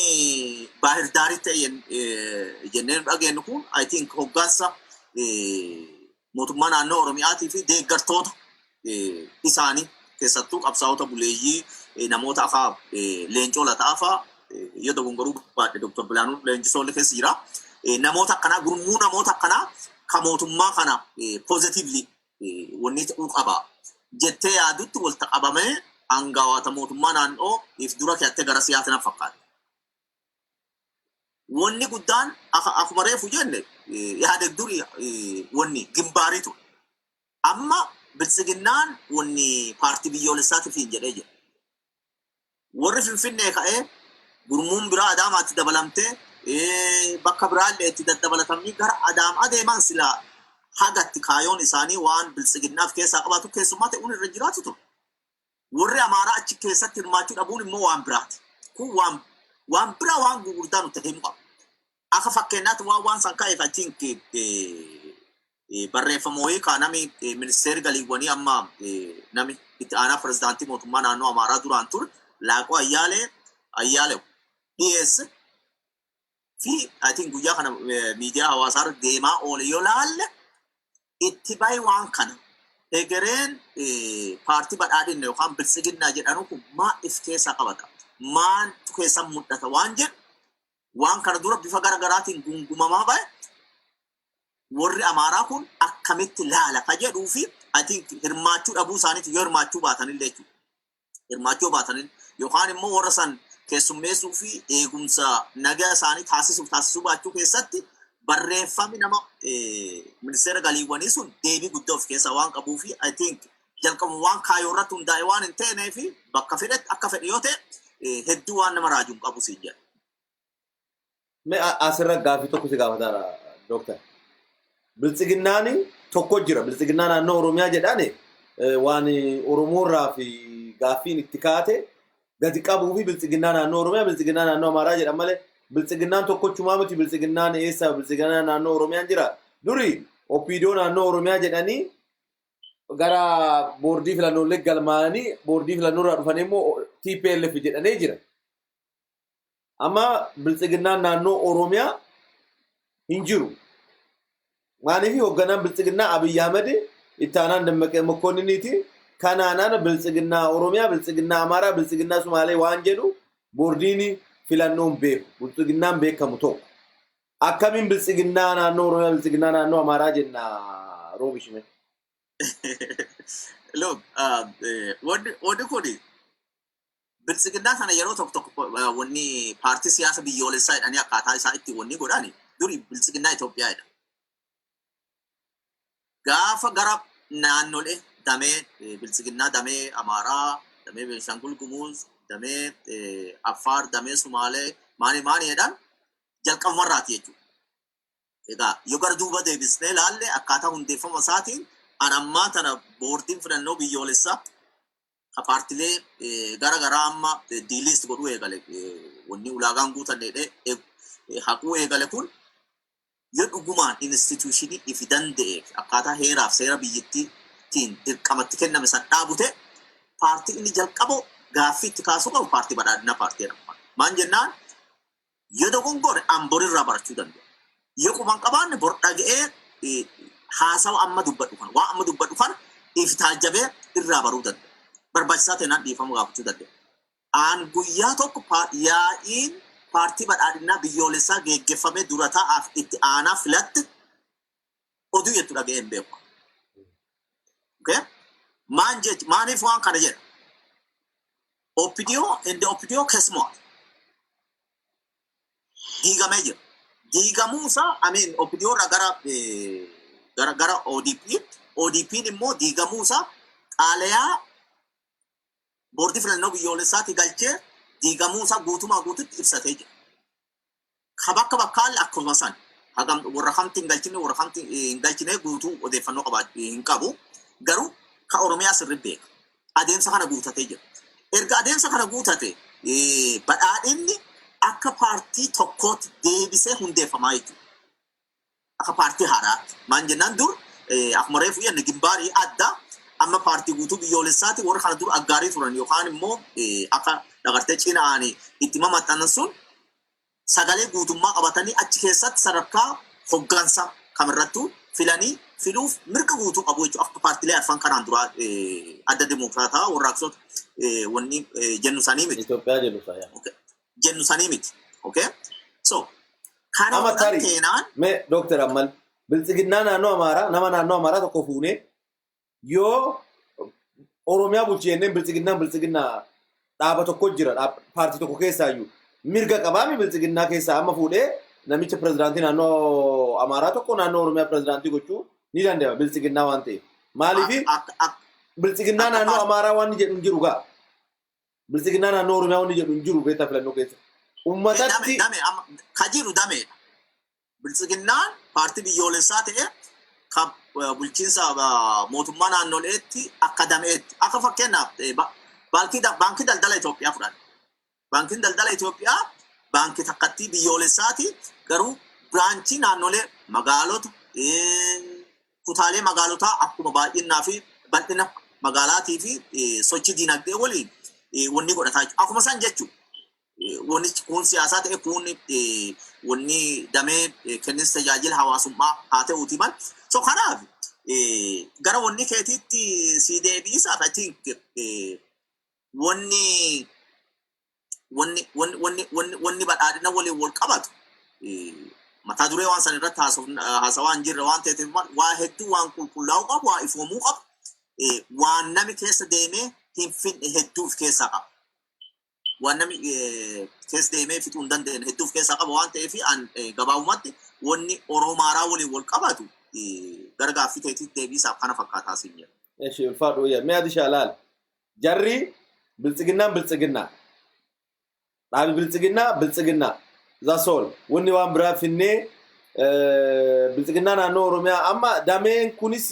baahir daarii ta'e jenneen dhageenyu kun I think hoggansa mootummaa naannoo Oromiyaatii fi deeggartoota isaanii keessattuu qabsaa'ota buleeyyii namoota akka Leencoo Lata'aafaa yoo dogongoruu baadhe Dr. Bilaanuu Leenjisoollee keessa jira. Namoota akkanaa gurmuu namoota akkanaa ka mootummaa kana positively wanni ta'uu qaba. jettee yaadutti walta qabamee aangawoota mootummaa naannoo if dura keettee gara siyaasaa fakkaata. Wanni guddaan akkuma reefu jenne yaada durii wanni gimbaaritu. Amma biltsiginnaan wanni paartii biyyoolessaatiif hin jedhee jira. Warri Finfinnee ka'ee gurmuun biraa Adaamaatti dabalamtee bakka biraallee itti daddabalatamanii gara Adaamaa deeman silaa hagatti kaayoon isaanii waan biltsiginnaaf keessaa qabaatu keessummaa ta'uun irra jiraatu ture. Warri Amaaraa achi keessatti hirmaachuu dhabuun immoo waan biraati. Kun waan biraa waan gurguddaa nutti himu qaba. Akka fakkeenyaatti waan san ka'eef achiin barreeffama wayii kaanami ministeerri galiiwwanii amma nami itti aanaa pirezidaantii mootummaa naannoo Amaaraa duraan ture Laaqoo Ayyaalew dhiyeesse fi atiin guyyaa kana miidiyaa hawaasaa irra deemaa oole yoo laalle itti bahe waan kana egereen paartii badhaadhinne yookaan biltsiginnaa jedhanu kun maa if keessaa qabata maantu keessaa mul'ata waan jedhu waan kana dura bifa garaagaraatiin gungumamaa bahe warri Amaaraa kun akkamitti laala ka jedhuu fi atiin hirmaachuu dhabuu isaaniiti yoo hirmaachuu baatanillee jechuudha. Hirmaachuu baatanin yookaan immoo warra san keessummeessuu fi eegumsa nagaa isaanii taasisuu baachuu keessatti barreeffamni nama ministeera galiiwwanii sun deebii guddaa of keessaa waan qabuu fi I think jalqabu waan kaayoo irratti hundaa'e waan hin ta'ee fi bakka fedhetti akka fedhe yoo ta'e hedduu waan nama raajuu qabu siin jedha. Mee asirra gaaffii tokko si gaafataara dooktar. Biltsiginnaan tokko jira. Biltsiginnaa naannoo Oromiyaa jedhani waan Oromoo irraa fi gaaffiin itti kaate gadi qabuu fi biltsiginnaa naannoo Oromiyaa biltsiginnaa naannoo Amaaraa jedhan malee biltsiginnaan tokkochumaa miti biltsiginnaan eessa biltsiginnaa naannoo Oromiyaan jira. Duri Oppiidoo naannoo Oromiyaa jedhanii gara boordii filannoolee galmaanii boordii filannoo irraa dhufanii immoo TPLF jedhanii jira. Amma biltsiginnaan naannoo Oromiyaa hin jiru. Maaniif hoogganaan biltsiginnaa Abiy Ahmed itti aanaan Dammaqee Mokkoniniiti. Kanaanaan biltsiginnaa Oromiyaa, biltsiginnaa Amaaraa, biltsiginnaa Sumaalee waan jedhu boordiin filannoon beeku. Biltsiginnaan beekamu tokko. Akkamiin biltsiginnaa naannoo Oromiyaa, biltsiginnaa naannoo Amaaraa jenna roobishime? Look, wanti kuni biltsiginnaa kana yeroo tokko wanni paartii siyaasa biyyoolessaa jedhanii akkaataa isaa itti wanni godhani duri biltsiginnaa Itoophiyaa jedha. Gaafa gara naannolee damee biltsiginnaa damee Amaaraa, damee Beenishaangul Gumuz, damee Affaar, damee Sumaalee maani jedhan jalqabumarraati jechuudha. Egaa yoo gara duuba deebisnee laalle akkaataa hundeeffama isaatiin anammaa tana boordiin filannoo biyyoolessaa ka paartilee gara amma diiliist godhuu eegale wanni ulaagaan guutanneedhe haquu eegale kun yoo dhugumaan instituushinii ifi danda'e akkaataa heeraaf seera biyyattiin dirqamatti kenname san dhaabute paartii inni jalqabu gaaffii itti kaasuu qabu paartii badhaadhinaa paartii jedhama. Maan jennaan yoo dogongore amborirraa barachuu danda'a. Yoo quban qabaanne bor dhaga'ee haasawa amma dubbadhu kana waan amma dubbadhu kana ifi taajjabee irraa baruu danda'a. Barbaachisaa ta'inaan dhiifama gaafachuu danda'a. Aan guyyaa tokko yaa'iin paartii badhaadhinaa biyyoolessaa geggeeffamee dura taa'aaf itti aanaa filatte oduu jettu dhaga'ee hin beeku. Okay? Maaniif waan kana jedha? Oppidiyoo keessumaa diigamee jira. Diigamuusaa Oppidiyoo irraa gara ODP'n immoo diigamuusaa xaalayaa boordii filannoo biyyoolessaatti galchee diigamuusaa guututti ibsatee jira. Ka bakkaallee akkuma san warra kamti hin galchine guutuu odeeffannoo hin qabu. Garuu ka Oromiyaa sirrii beeka. Adeemsa kana guutatee jira. Erga adeemsa kana guutate badhaadhinni akka paartii tokkootti deebisee hundeeffamaa jechuudha. Akka paartii haaraatti. Maan jennaan dur akkuma reefu jenne gimbaarii addaa amma paartii guutuu biyyoolessaatti warra kana dur aggaarii turan yookaan immoo akka dagartee cina'anii itti mamaxxanan sun sagalee guutummaa qabatanii achi keessatti sadarkaa hoggansa kamirrattuu filuuf mirga guutuu qabu jechuudha. Akka paartiilee arfan kanaan dura adda dimokiraataa warraaqsota wanni jennu sanii miti. Itoophiyaa jennu sanii. Jennu sanii miti. Okay? So, kana wadaan keenaan. Mee Dooktar Ammal biltsiginnaa naannoo Amaaraa nama naannoo Amaaraa tokko fuunee yoo Oromiyaa bulchiinneen biltsiginnaa dhaaba tokko jira paartii tokko keessaayyuu mirga qabaami biltsiginnaa keessaa amma fuudhee namicha pirezidaantii naannoo Amaaraa tokko naannoo Oromiyaa pirezidaantii gochuu ni danda'a biltsiginnaa waan ta'eef. Maaliif biltsiginnaa naannoo Amaaraa waan jedhu hin jiru gaa. Biltsiginnaa naannoo Oromiyaa waan jedhu hin jiru beektaa filannoo keessa. Uummatatti kajiru dameedha. Biltsiginnaan paartii biyyoolessaa ta'e kan bulchiinsa mootummaa naannoleetti akka dameetti akka fakkeenyaaf baankii daldala Itoophiyaa fudhadha. Baankiin daldala Itoophiyaa baankii takkattii biyyoolessaati garuu biraanchii naannolee magaalota kutaalee magaalotaa akkuma baay'inaa fi bal'ina magaalaatii fi sochii dinagdee waliin wanni godhataa jiru. Akkuma san jechuudha. Wanni kun siyaasaa ta'e kun wanni damee kenniinsa tajaajila hawaasummaa haa ta'uuti mal. So kanaaf gara wanni keetiitti si deebiisaa ta'e wanni badhaadhina waliin wal qabatu mataa duree waan san irratti haasawaa hin jirre waan ta'eef waa hedduu waan qulqullaa'uu qabu waa ifoomuu qabu waan nami keessa deemee hin finne hedduuf keessaa qaba. Waan nami keessa deemee fixuu hin dandeenye hedduuf keessaa qaba waan ta'eef gabaabumatti wanni Oromaaraa waliin wal qabatu gara gaaffii ta'eetiif deebiisaaf kana fakkaataa siin jedha. Eshi ulfaadhu yaa mee ati shaalaal jarri biltsiginnaa dhaabi biltsiginnaa zasol wanni waan biraa finnee biltsiginnaa naannoo Oromiyaa amma dameen kunis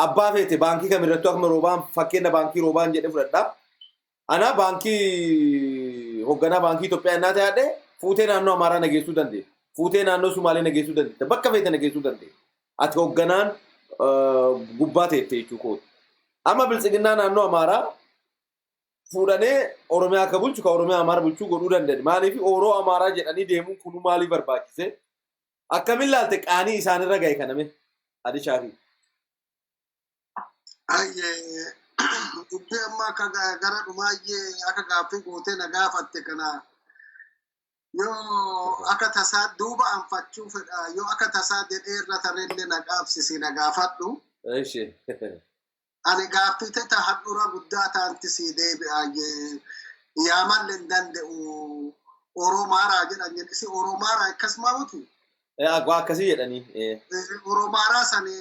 abbaa feete baankii kamirrattuu akkuma roobaan fakkeenya baankii roobaan jedhe fudhadha. Ana baankii hoogganaa baankii Itoophiyaa innaa ta'adhe fuutee naannoo Amaaraa nageessuu dandeenya. Fuutee naannoo Sumaalee nageessuu dandeenya. Bakka feete nageessuu dandeenya. Ati hoogganaan gubbaa teettee jechuudha. Amma biltsiginnaa naannoo Amaaraa fuudhanee Oromiyaa akka bulchu ka Oromiyaa Amaaraa bulchuu godhuu danda'ani. Maaliif Oroo Amaaraa jedhanii deemuun kun maaliif barbaachise? Akkamiin laalte qaanii isaanirra ga'e kaname? Adi Shaafii. Dubbii amma akka gara dhumaayyee akka gaaffii gootee na gaafatte kana yoo akka tasaa duuba anfachuu fedha yoo akka tasaa jedhee irra tarellee na qaabsisi na gaafadhu. Ani gaaffii ta hadhura guddaa taanti si deebi'aayyee yaamallee hin danda'u Oromaaraa jedhan jedhisi Oromaaraa akkasuma mutu. Akkasii jedhanii. Oromaaraa sani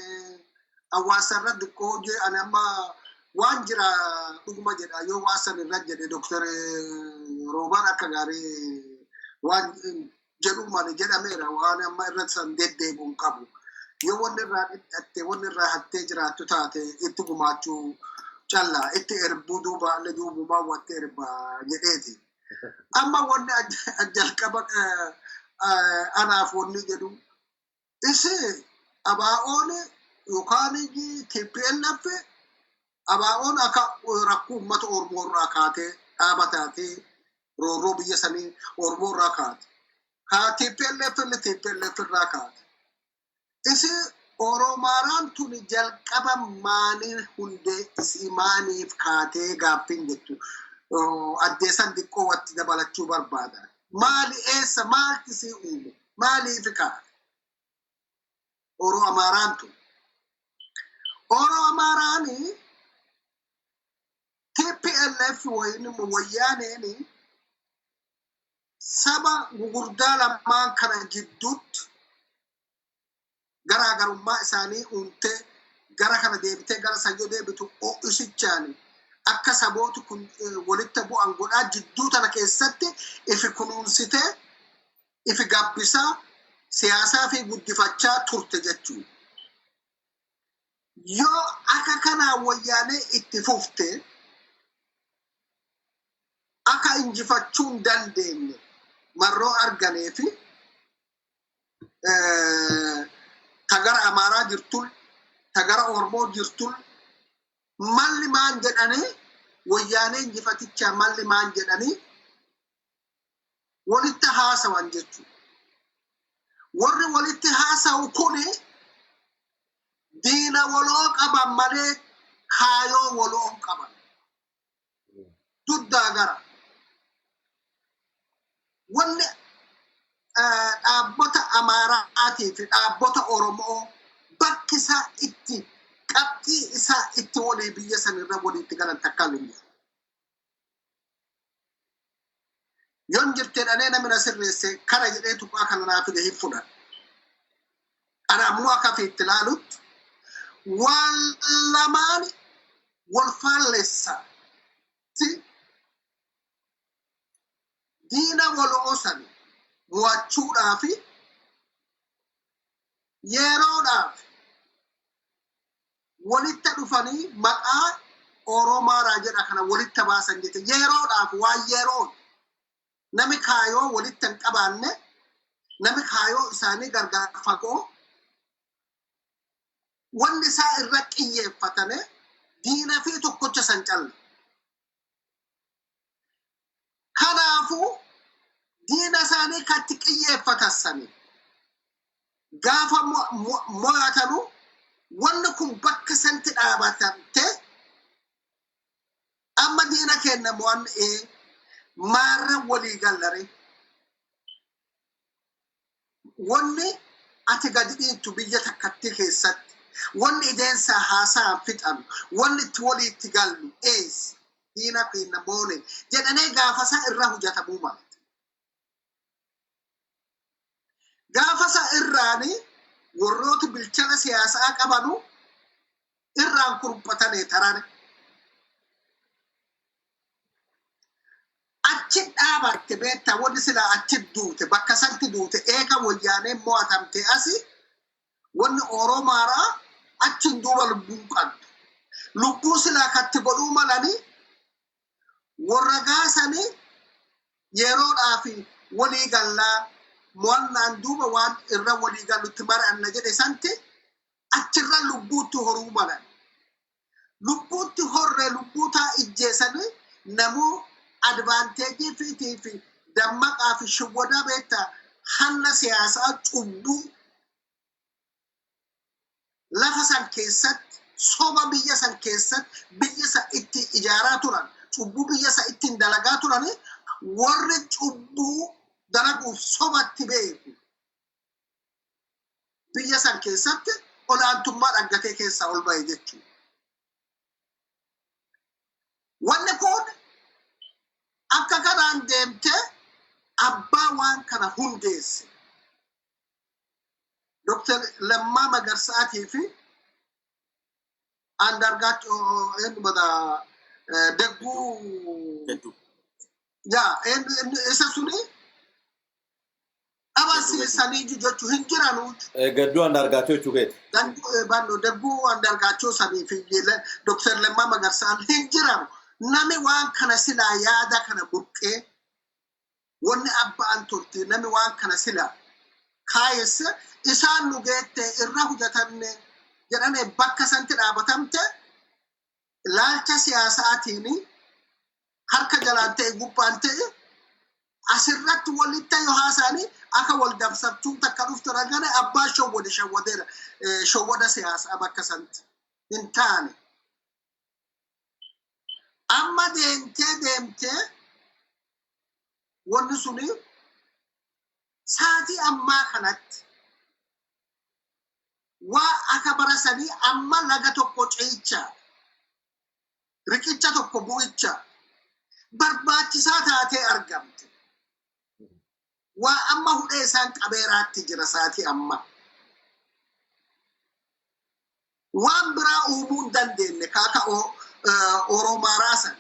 hawaasarra diqqoo hojii ani amma waan jira dhuguma jedha yoo waasan irra jedhe Dr. Roobaan akka gaarii waan jedhu mali jedhameera waan amma irratti san deddeebi'uun qabu. Yoo wanni irraa dhidhatte wanni irraa hattee jiraattu taate itti gumaachuu callaa itti erbuu duubaallee duubumaa wanti erbaa jedheeti. Amma wanni jalqaba anaaf wanni jedhu isi abaa'oon yookaan TPLF abaa'oon akka rakkoo uummata Oromoo irraa kaatee dhaabataatee roorroo biyya sanii Oromoo irraa kaate. TPLF irraa kaate. Isi Oromaaraan tuni jalqaba maanii hundee isi maaniif kaatee gaaffiin jettu addeessan diqqoo watti dabalachuu barbaada. Maali eessa maalti si uume maaliif kaate? Oromaaraan tun. Oromaaraani TPLF wayyaaneen saba gugurdaa lamaan kana jidduutti garaagarummaa isaanii uumtee gara kana deebitee gara sayyoo deebitu o'isichaani akka sabooti kun walitti bu'an godhaa jidduu tana keessatti ifi kunuunsitee ifi gabbisaa siyaasaa fi guddifachaa turte jechuudha. Yoo akka kanaa wayyaanee itti fufte akka injifachuu hin dandeenye marroo arganee fi tagara Amaaraa jirtul tagara Oromoo jirtul malli maan jedhanii wayyaanee injifatichaa malli maan jedhanii walitti haasawan jechuudha. Warri walitti haasawu kuni diina waloo qaban malee kaayoo waloo qaban. Duddaa gara. Wanni dhaabbata Amaaraatii fi dhaabbata Oromoo bakki isaa itti qabxii isaa itti walii biyya sanirra walitti galan takka hin jiru. Yoon jirtee dhalee namni sirreesse kana jedhee tuqaa kana naa fide hin fudhan. Ana ammoo akka fiitti ilaalutti waan lamaan wal faalleessa. Diina wal oosan mo'achuudhaaf yeroodhaaf walitti dhufanii maqaa Oromaaraa jedha kana walitti baasan jette yeroodhaaf waan yeroon nami kaayoo walitti hin qabaanne nami kaayoo isaanii gargar fagoo wanni isaa irra qiyyeeffatane diina fi tokkocha san calle. Kanaafu diina isaanii katti qiyyeeffatasanii gaafa mo'atanu wanni kun bakka santi dhaabatante amma diina kenna mo'anne maarra walii gallare wanni ati gadi dhiittu biyya takkatti keessatti wanni ideensaa haasaa fixan wanni itti waliitti gallu diina kenna moone jedhanii gaafasa irra hojjetamuu mala. Gaafasa irraani warrooti bilchana siyaasaa qabanu irraan kuruphatanii tarane. Achi dhaabatte beekta wanni silaa achi duute bakka santi duute eega wayyaanee mo'atamte asi wanni Oromaaraa achiin duuba lubbuu qabdu. Lubbuu silaa katti godhuu malanii warra gaasanii yeroodhaaf walii gallaa mo'annaan duuba waan irra walii gallutti mar'anna jedhe santi achirra lubbuutti horuu malan. Lubbuutti horree lubbuutaa ijjeessanii namuu advaanteejii fi dammaqaa fi shawwadaa beekta hanna siyaasaa cubbuu lafa san keessatti soba biyya san keessatti biyya san itti ijaaraa turan cubbuu biyya san ittiin dalagaa turan warri cubbuu dalaguuf sobatti beeku biyya san keessatti olaantummaa dhaggatee keessaa ol ba'e jechuudha. Wanni kun akka kanaan deemtee abbaa waan kana hundeesse Dr. Lammaa Magarsaatii fi Andargaachoo Degguu isa suni abasi sanii jechuun hin jiranu. Gadduu Andargaachoo jechuudha. Degguu Andargaachoo sanii fi Dr. Lammaa Magarsaan hin jiranu. Nami waan kana silaa yaada kana buqqee wanni abbaan turti nami waan kana silaa kaayesse isaan nu geette irra hojjetanne jedhanii bakka santi dhaabatamte laalcha siyaasaatiin harka jalaan ta'e gubbaan ta'e asirratti walitti yoo haasaanii akka wal dabsabtuun takka dhuftu ragane abbaa shawwada siyaasaa bakka santi hin taane. Amma deemtee wanni suni saatii ammaa kanatti waa akka barasanii amma laga tokko ce'icha riqicha tokko bu'icha barbaachisaa taatee argamte. Waa amma hudhee isaan qabeeraatti jira saatii amma. Waan biraa uumuu hin dandeenye kaaka'oo Oromaaraa san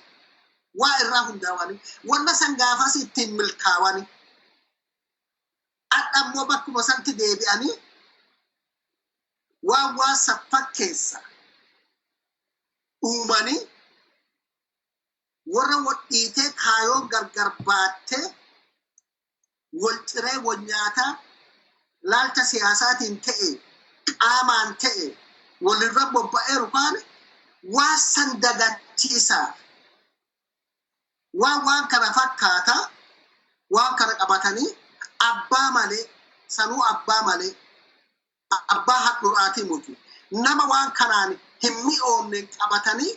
waa irraa hundaawanii wanna san gaafas ittiin milkaawanii adhammoo bakkuma santi deebi'anii waa saffakkeessa uumanii warra wadhiitee kaayoon gargar baattee wal ciree wal nyaataa laalcha siyaasaatiin ta'e qaamaan ta'e walirra bobba'eeru kaane waa san dagachiisaa waan kana fakkaata waan kana qabatanii abbaa malee sanuu abbaa malee abbaa hadhuraatii muti nama waan kanaan hin mi'oomne qabatanii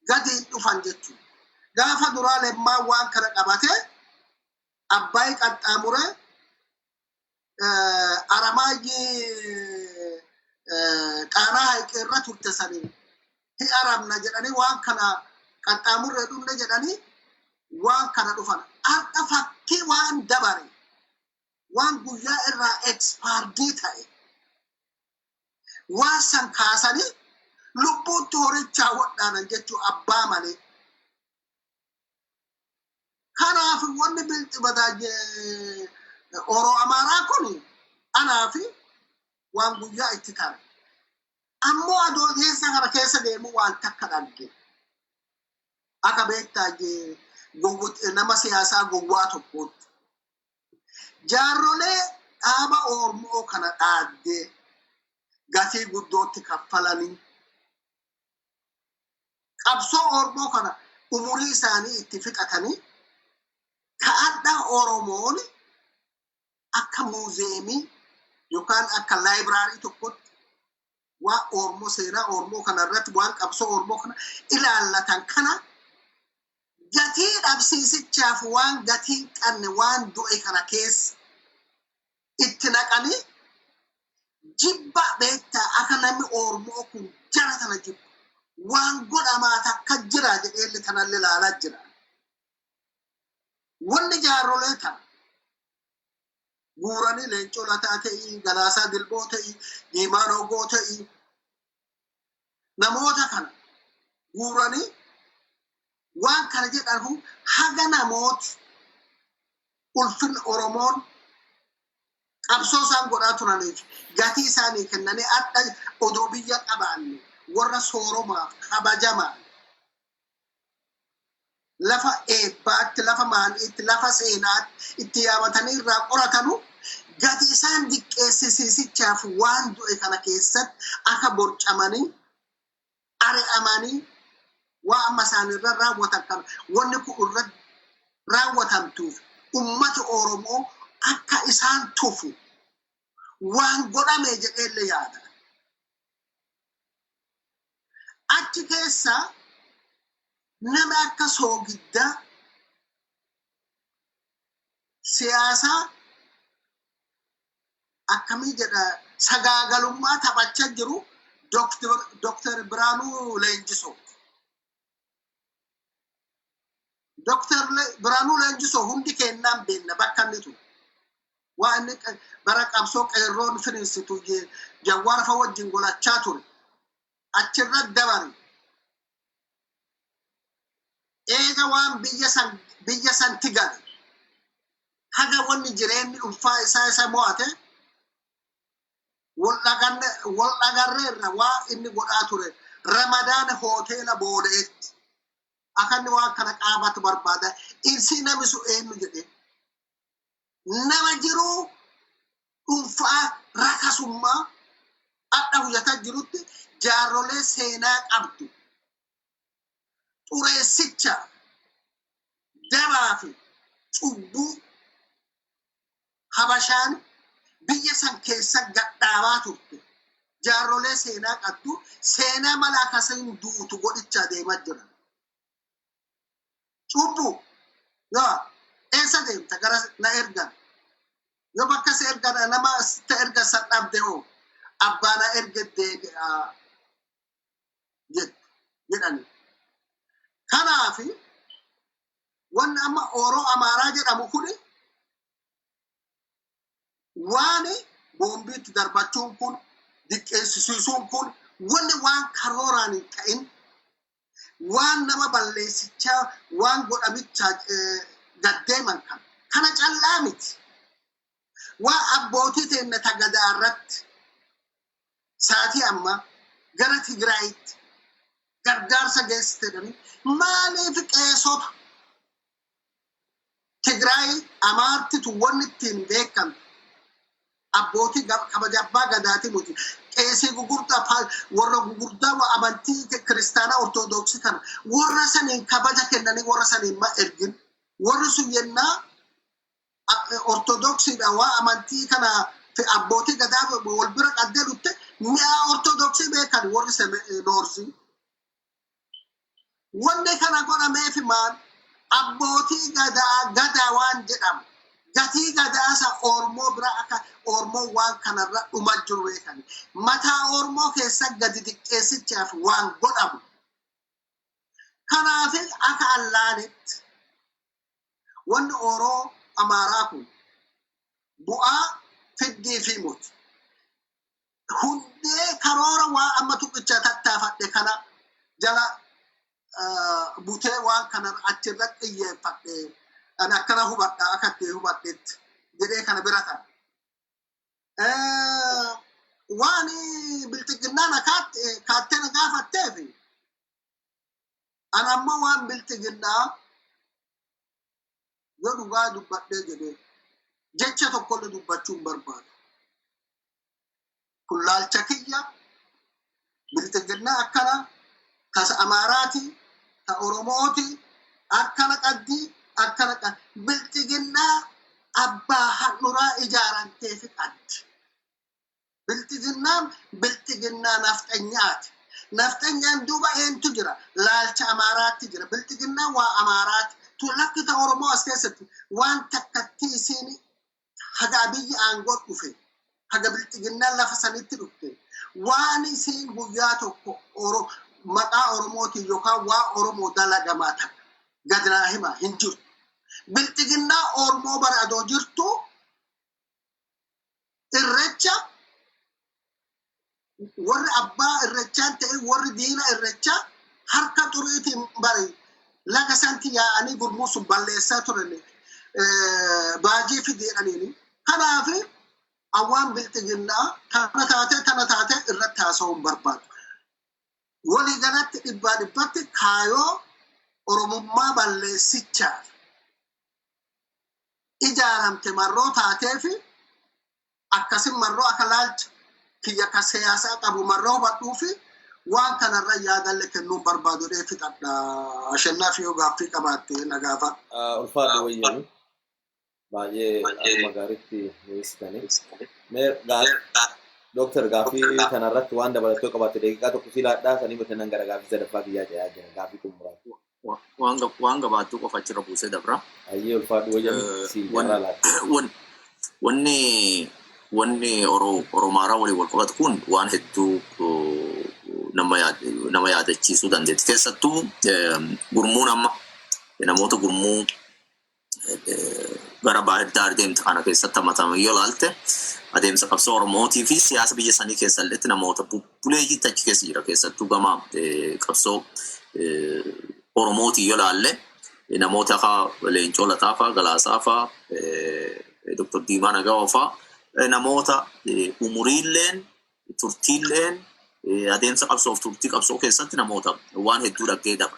gadi dhufan jechuudha. Gaafa duraa lemmaa waan kana qabatee abbaay qaxxaamuree aramaayyii qaanaa haiqeerra turte sanii hi aramna jedhanii waan kana qaxxaamurree dhumne jedhanii waan kana dhufan har'a fakkii waan dabare waan guyyaa irraa expaardii ta'e waan san kaasanii lubbuutti horichaa wadhaanan jechuu abbaa malee. Kanaaf wanni bilti badaaje Oro Amaaraa kun anaa fi waan guyyaa itti taane. Ammoo adoolessa kana keessa deemu waan takka dhalge. Akka beektaa nama siyaasaa gowwaa tokkootti. Jaarrolee dhaaba Oromoo kana dhaabdee gatii guddootti kaffalanii qabsoo Oromoo kana umurii isaanii itti fixatanii ka'adhaa Oromoon akka muuzeemii yookaan akka laayibraarii tokkotti waan Oromoo seenaa Oromoo kana irratti waan qabsoo Oromoo kana ilaallatan kana gatii dhabsiisichaaf waan gatii qabne waan du'e kana keessa itti naqanii jibba beektaa akka namni Oromoo kun jara tana jibba waan godhamaa takka jira jedhee kanallee ilaalaa jira. Wanni jaarrolee kana guuranii leencoo lataa ta'ii galaasaa dilboo ta'ii diimaa roogoo ta'ii namoota kana guuranii waan kana jedhamu haga namoota ulfin Oromoon qabsoo isaan godhaa turaniif gatii isaanii kennanii adda odoo biyya qabaanne warra sooromaaf kabajamaa lafa eebbaatti lafa maaliitti lafa seenaatti itti yaamatanii irraa qoratanu gati isaan diqqeessisiisichaaf waan du'e kana keessatti akka borcamanii ari'amanii waa amma isaanirra raawwatan kana wanni kun irra raawwatamtuuf ummata Oromoo akka isaan tufu waan godhame jedheellee yaada. Achi keessa nama akka soogidda siyaasaa akkamii jedha sagaagalummaa taphachaa jiru Dr. Biraanuu Leenjisoo. Dr. Biraanuu Leenjisoo hundi kennaan beekna bakka inni ture. Waan inni bara qabsoo qeerroon firiinsitu Jawwaar fa wajjin golachaa ture. Achirra dabare. Eega waan biyya san tigale. Haga wanni jireenyi ulfaa isa mo'ate wal dhagarreerra waa inni godhaa ture Ramadaana hoteela Booleetti akkanni waan kana qaabatu barbaada insi namni sun eenyu jedhee nama jiruu ulfaa rakasummaa adda huyyataa jirutti jaarrolee seenaa qabdu xureessicha dabaa fi cubbuu habashaan biyya san keessa gadhaabaa turte jaarrolee seenaa qabdu seenaa mala akkasiin duutu godhichaa deemaa jira. Cubbuu yoo eessa deemta gara na ergan yoo bakka si ergan nama ta erga san dhabde hoo abbaa na ergedee jedhani. Kanaafi wanni amma Oroo Amaaraa jedhamu kuni waan boombiitti darbachuun kun diqqeessisuun kun wanni waan karooraan hin ta'in waan nama balleessichaa waan godhamichaa gaddeeman kana callaa miti waan abbootii teenne tagadaa irratti saatii amma gara Tigraayitti gargaarsa geessitanii maaliif qeesota Tigraay Amaartitu wanni ittiin beekamtu abbootii kabajabbaa gadaati muti qeesii gugurdaa warra gugurdaa wa amantii kiristaanaa ortodoksii kana warra saniin kabaja kennanii warra saniin ma ergin warri sun yennaa ortodoksiidha waa amantii kana fi abbootii gadaa wal bira qaddee dhutte mi'a ortodoksii beekan warri noorsii wanni kana godhameef maal abbootii gadaa waan jedhamu gatii gadaasa Oromoo bira akka Oromoo waan kanarra dhuma jiru beekani. Mataa Oromoo keessa gadi xiqqeessichaaf waan godhamu. Kanaaf akka allaanitti wanni Oromoo Amaaraa kun bu'aa fiddii fi muti. Hundee karoora waa amma tuqicha tattaafadhe kana jala butee waan kanan achirratti xiyyeeffadhe ani akkana hubadha akka itti hubadhetti jedhee kana bira ta'a. Waan biltiginnaan kaattee na gaafatteef ani amma waan biltiginnaa yoo dhugaa dubbadhee jedhee jecha tokkollee dubbachuu hin barbaadu. Kun laalcha kiyya biltiginnaa akkana tasa Amaaraati ta Oromooti akkana qabdi akkana qabdi biltiginnaa abbaa handhuraa ijaaramtee fi qabdi. Biltiginnaa nafxanyaati. Nafxanyaan duuba eentu jira laalcha Amaaraatti jira. Biltiginnaa waa Amaaraati. Tulakki ta Oromoo as keessatti waan takkatti isiin haga biyya aangoo dhufe haga biltiginnaan lafa sanitti dhufte waan isiin guyyaa tokko maqaa Oromootiin yookaan waa Oromoo dalagamaa ta'a. Gad naa himaa hin jiru. Biltiginnaa Oromoo baradoo jirtu irrecha warri abbaa irrechaan ta'e warri diina irrechaa harka xuriitiin bari laga santi yaa'anii gurmuu sun balleessaa turan baajii fideedhaniini. Kanaaf awwaan biltiginnaa tana taate irratti haasa'uu hin barbaadu. Walii galatti dhibbatti kaayoo Oromummaa balleessichaaf ijaaramte marroo taatee fi akkasin marroo akka laalcha kiyya ka siyaasaa qabu marroo hubadhuu fi waan kanarra yaadalle kennuun barbaadu fixadha. Ashannaa fi yoo gaaffii qabaatte na gaafa. Ulfaadha wayyaani. Baay'ee magaaritti dhiyeessitanii. Doktor gaaffii kanarratti waan dabalattoo qabaatte daqiiqaa tokko si laadhaa sanii batanan gara gaaffii sadaffaa kiyyaa ta'aa jira gaaffii xumuraati. Waan gabaattuu qofa achirra buusee dabra. Ayyee ulfaadhu wayyaani si jarraa laata. Wanni Oromaaraa waliin wal qabatu kun waan hedduu nama yaadachiisuu dandeetti. Keessattuu gurmuun amma namoota gurmuu gara baay'ee deemtu kana keessatti hammataman yoo ilaalte adeemsa qabsoo Oromootii fi siyaasa biyya sanii keessa illee namoota buleeyyiitti achi keessa jira. Keessattuu gama qabsoo Oromootii yoo ilaalle namoota akka Leencoo Lataa fa'aa, Galaasaa fa'aa, Dr. Diimaa Nagawaa fa'aa namoota umuriilleen turtiilleen adeemsa qabsoof turtii qabsoo keessatti namoota waan hedduu dhaggee daba.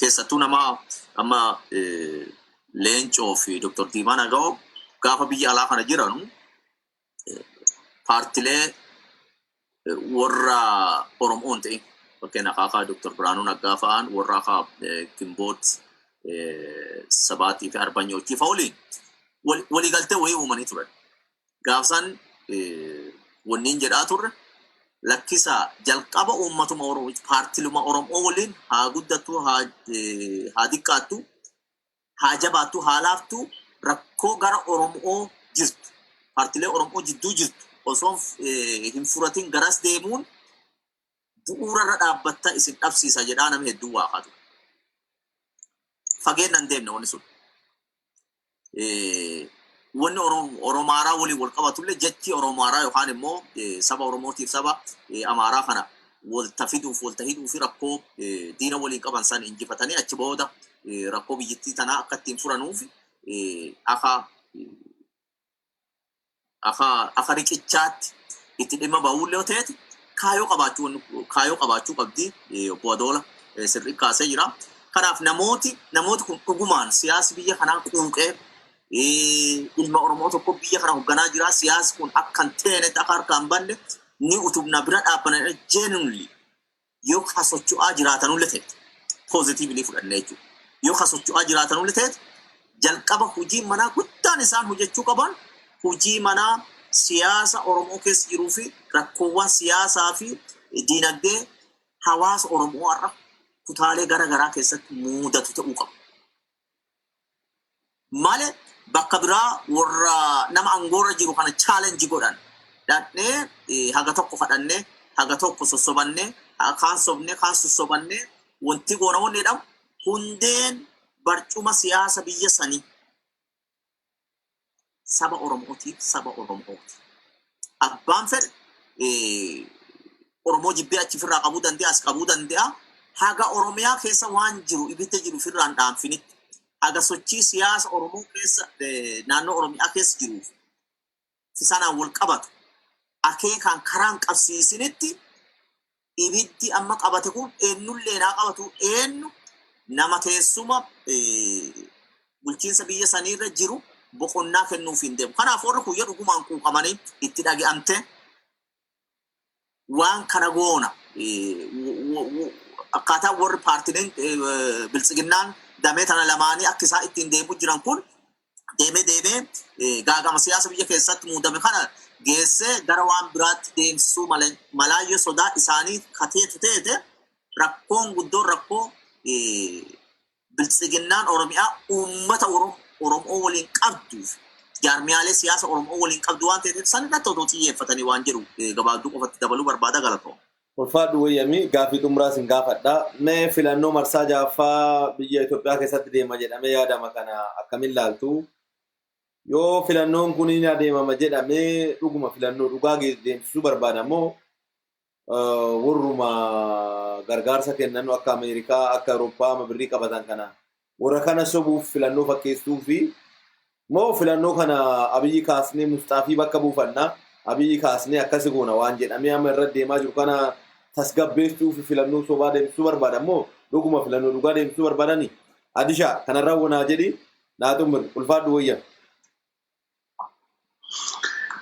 Keessattuu nama amma Leencoo fi Dr. Diimaa Nagawaa gaafa biyya alaa kana jiranu paartilee warra Oromoon ta'e fakkeenyaaf akka Dr. Biraanuu Naggaa fa'aan warra akka Gimboot Sabaatii fi Arbanyootii fa'aa waliigaltee wayii uumanii turan. Gaafsan wanniin jedhaa turre lakkisa jalqaba uummatuma Oromoo paartiluma Oromoo waliin haa guddattu haa xiqqaattu haa jabaattu haa laaftu rakkoo gara Oromoo jirtu paartilee Oromoo jidduu jirtu osoo hin furatin garas deemuun bu'uurarra dhaabbatta isin dhabsiisa jedhaa nama hedduu waaqatu. Fageennan deemne wanni sun. Wanni Oromaaraa waliin wal qabatullee jechi Oromaaraa yookaan immoo saba Oromootiif saba Amaaraa kana walta fiduuf walta hidhuu fi rakkoo diina waliin qaban san injifatanii achi booda rakkoo biyyattii tanaa akka ittiin furanuuf akka riqichaatti itti dhimma ba'uullee ta'eeti kaayoo qabaachuu qabdi obbo Adoola sirrii kaasee jira. Kanaaf namooti kun dhugumaan siyaasi biyya kanaa quuqee ilma Oromoo tokko biyya kana hoogganaa jira. Siyaasi kun akkan teenetti akka harkaan banne ni utubna bira dhaabbanan genuinely yoo kasocho'aa jiraatanullee ta'e positively fudhannee jechuudha. Yoo kasocho'aa jiraatanullee ta'e jalqaba hojii manaa guddaan isaan hojjechuu qaban hojii manaa siyaasa Oromoo keessa jiruu fi rakkoowwan siyaasaa fi diinagdee hawaasa Oromoo har'a kutaalee gara garaa keessatti mudatu ta'uu qaba. Malee bakka biraa warra nama angoora jiru kana challenge godhan dadne haga tokko fadhanne haga tokko sossobanne kaan sobne kaan sossobanne wanti goona wonni dham hundeen barcuma siyaasa biyya sanii saba Oromooti abbaan fedhe Oromoo jibbee achi firraa qabuu danda'a as qabuu danda'a haga Oromiyaa keessa waan jiru ibidda jiru firraan dhaanfinitti haga sochii siyaasa Oromoo keessa naannoo Oromiyaa keessa jiru fisanaan wal qabatu akeekaan karaan qabsiisinitti ibiddi amma qabate kun eenyullee naa qabatu eenyu nama teessuma bulchiinsa biyya saniirra jiru boqonnaa kennuuf hin deemu. Kanaaf warri kun yoo dhugumaan quuqamanii itti dhage'amte waan kana goona akkaataa warri paartileen biltsiginnaan damee tana lamaanii akka isaa ittiin deemu jiran kun deemee gaagama siyaasa biyya keessatti muudame kana geesse gara waan biraatti deemsisuu malaayyoo sodaa isaanii kateetu teete rakkoon guddoon rakkoo biltsiginnaan Oromiyaa uummata Oromoo waliin qabduuf jaarmiyaalee siyaasa Oromoo waliin qabdu waan ta'eef sanirratti otoo xiyyeeffatanii waan jedhu gabaabduu qofatti dabaluu barbaada galatoo. Ulfaadhu wayyamii gaaffii xumuraas hin gaafadha. Mee filannoo marsaa jaaffaa biyya Itoophiyaa keessatti deema jedhamee yaadama kana akkamiin laaltu? Yoo filannoon kun ni adeemama jedhamee dhuguma filannoo dhugaa deemsisuu barbaada moo warruma gargaarsa kennan akka Ameerikaa akka Awurooppaa birrii qabatan kana warra kana sobuuf filannoo fakkeessuu fi moo filannoo kana Abiyyi kaasnee Mustaafii bakka buufanna Abiyyi kaasnee akkasi goona waan jedhamee amma irra deemaa jiru kana tasgabbeessuu fi filannoo sobaa deemsisuu barbaada moo dhuguma filannoo dhugaa deemsisuu barbaadani? Adisha kanarraa wanaa jedhi naa xumur ulfaadhu wayya.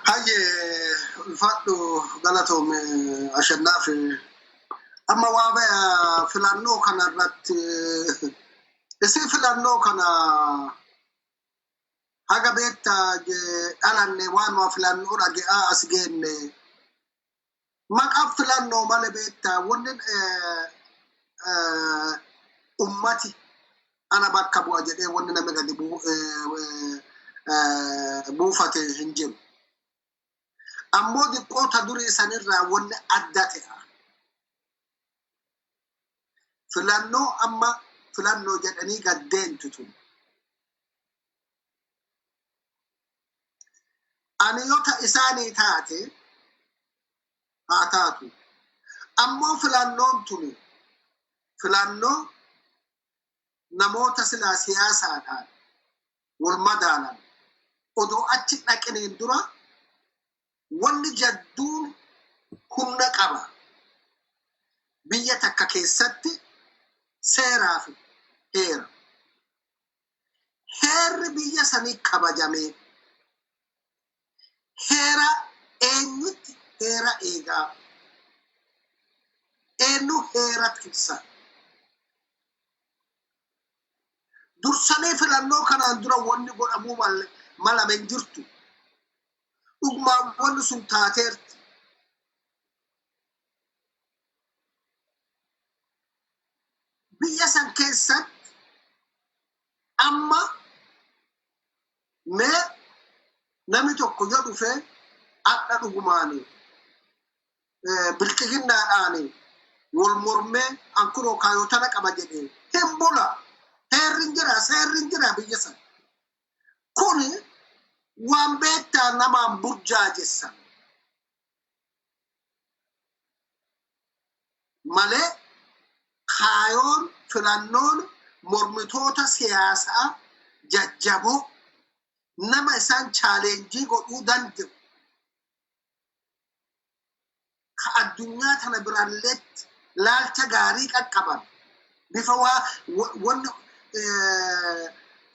Haye ulfaadhu galatoom ashannaafi amma waa baya filannoo kanarratti isin filannoo kana haga beekta dhalanne waan filannoo dhage'aa as geenne maqaa filannoo malee beekta wanni ummati ana bakka bu'a jedhee wanni nama gadi buufate hin jiru. Ammoo diqqoota durii sanirraa wanni adda ta'a. Filannoo amma filannoo jedhanii gaddeentu tun. Ani yoo isaanii taate haa taatu. Ammoo filannoon tuni filannoo namoota silaa siyaasaadhaan wal madaalan odoo achi dhaqaniin dura wanni jadduun humna qaba. Biyya takka keessatti seeraa fi heera. Heerri biyya sanii kabajamee heera eenyutti heera eegaa eenyu heera tiksa. Dursamee filannoo kanaan dura wanni godhamuu malame hin jirtu. Dhugmaan wanni sun taateerti. Biyya san keessatti amma mee namni tokko yoo dhufe akka dhugumaani bilqiginnaadhaani wal mormee ankuroo kaayotana qaba jedhee hin bula. Seerri jira biyya san. Kuni waan beektaa namaan burjaajessa malee kaayoon filannoon mormitoota siyaasaa jajjaboo nama isaan chaaleenjii godhuu danda'u ka addunyaa tana biraalleetti laalcha gaarii qaqqaban bifa wanni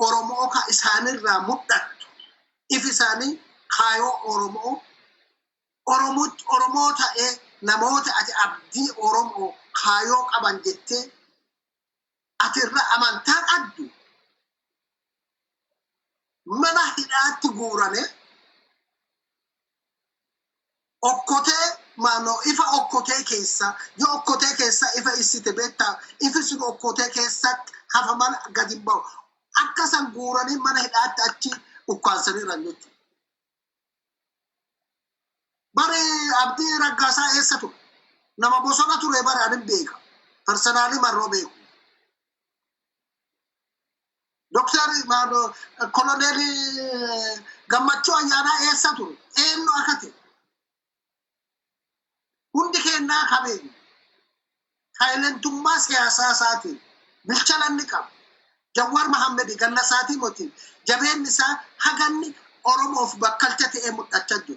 Oromoo ka isaanirraa mul'attu if isaanii kaayoo Oromoo ta'ee namoota ati abdii Oromoo kaayoo qaban jettee ati irra amantaa qabdu mana hidhaatti guurame okkotee maanoo ifa okkotee keessa yoo okkotee keessa ifa isite beektaa ifi sun okkotee keessatti hafaman gadi ba'u akkasan guuranii mana hidhaatti achi ukkansanii ranjechu bare abdi raggasa eessatu nama bosona ture bare anin beeka personally marro beeku doctor mano colonel gammachu ayana eessatu eenno akate hundi kenna kabe kailentumma siyasa saati bilchalanni qab Jawar Muhammad ganna saati moti jabeen nisa haganni Oromof bakkalchate e mudhachaju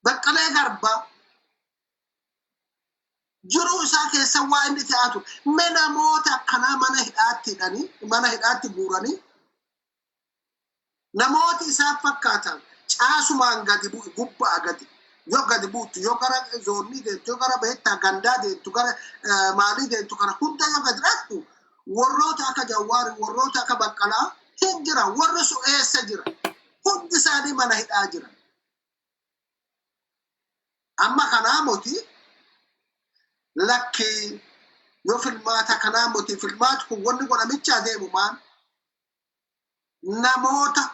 bakkale garba juru isa keessa waa inni ta'atu mena moota kana mana hidhaatti buurani namooti isa fakkaatan caasumaan gadi gubba agadi yo gadi buutu yo gara zoonni de yo gara beetta ganda de tu gara maali de tu kana hunda yo gadi rattu warroota akka Jawar warroota akka Baqqala hijira warri su eessa jira hundi isaanii mana hidhaa jira amma kana moti lakki yo filmaata kana moti filmaat kun wonni godhamicha deemu maan namoota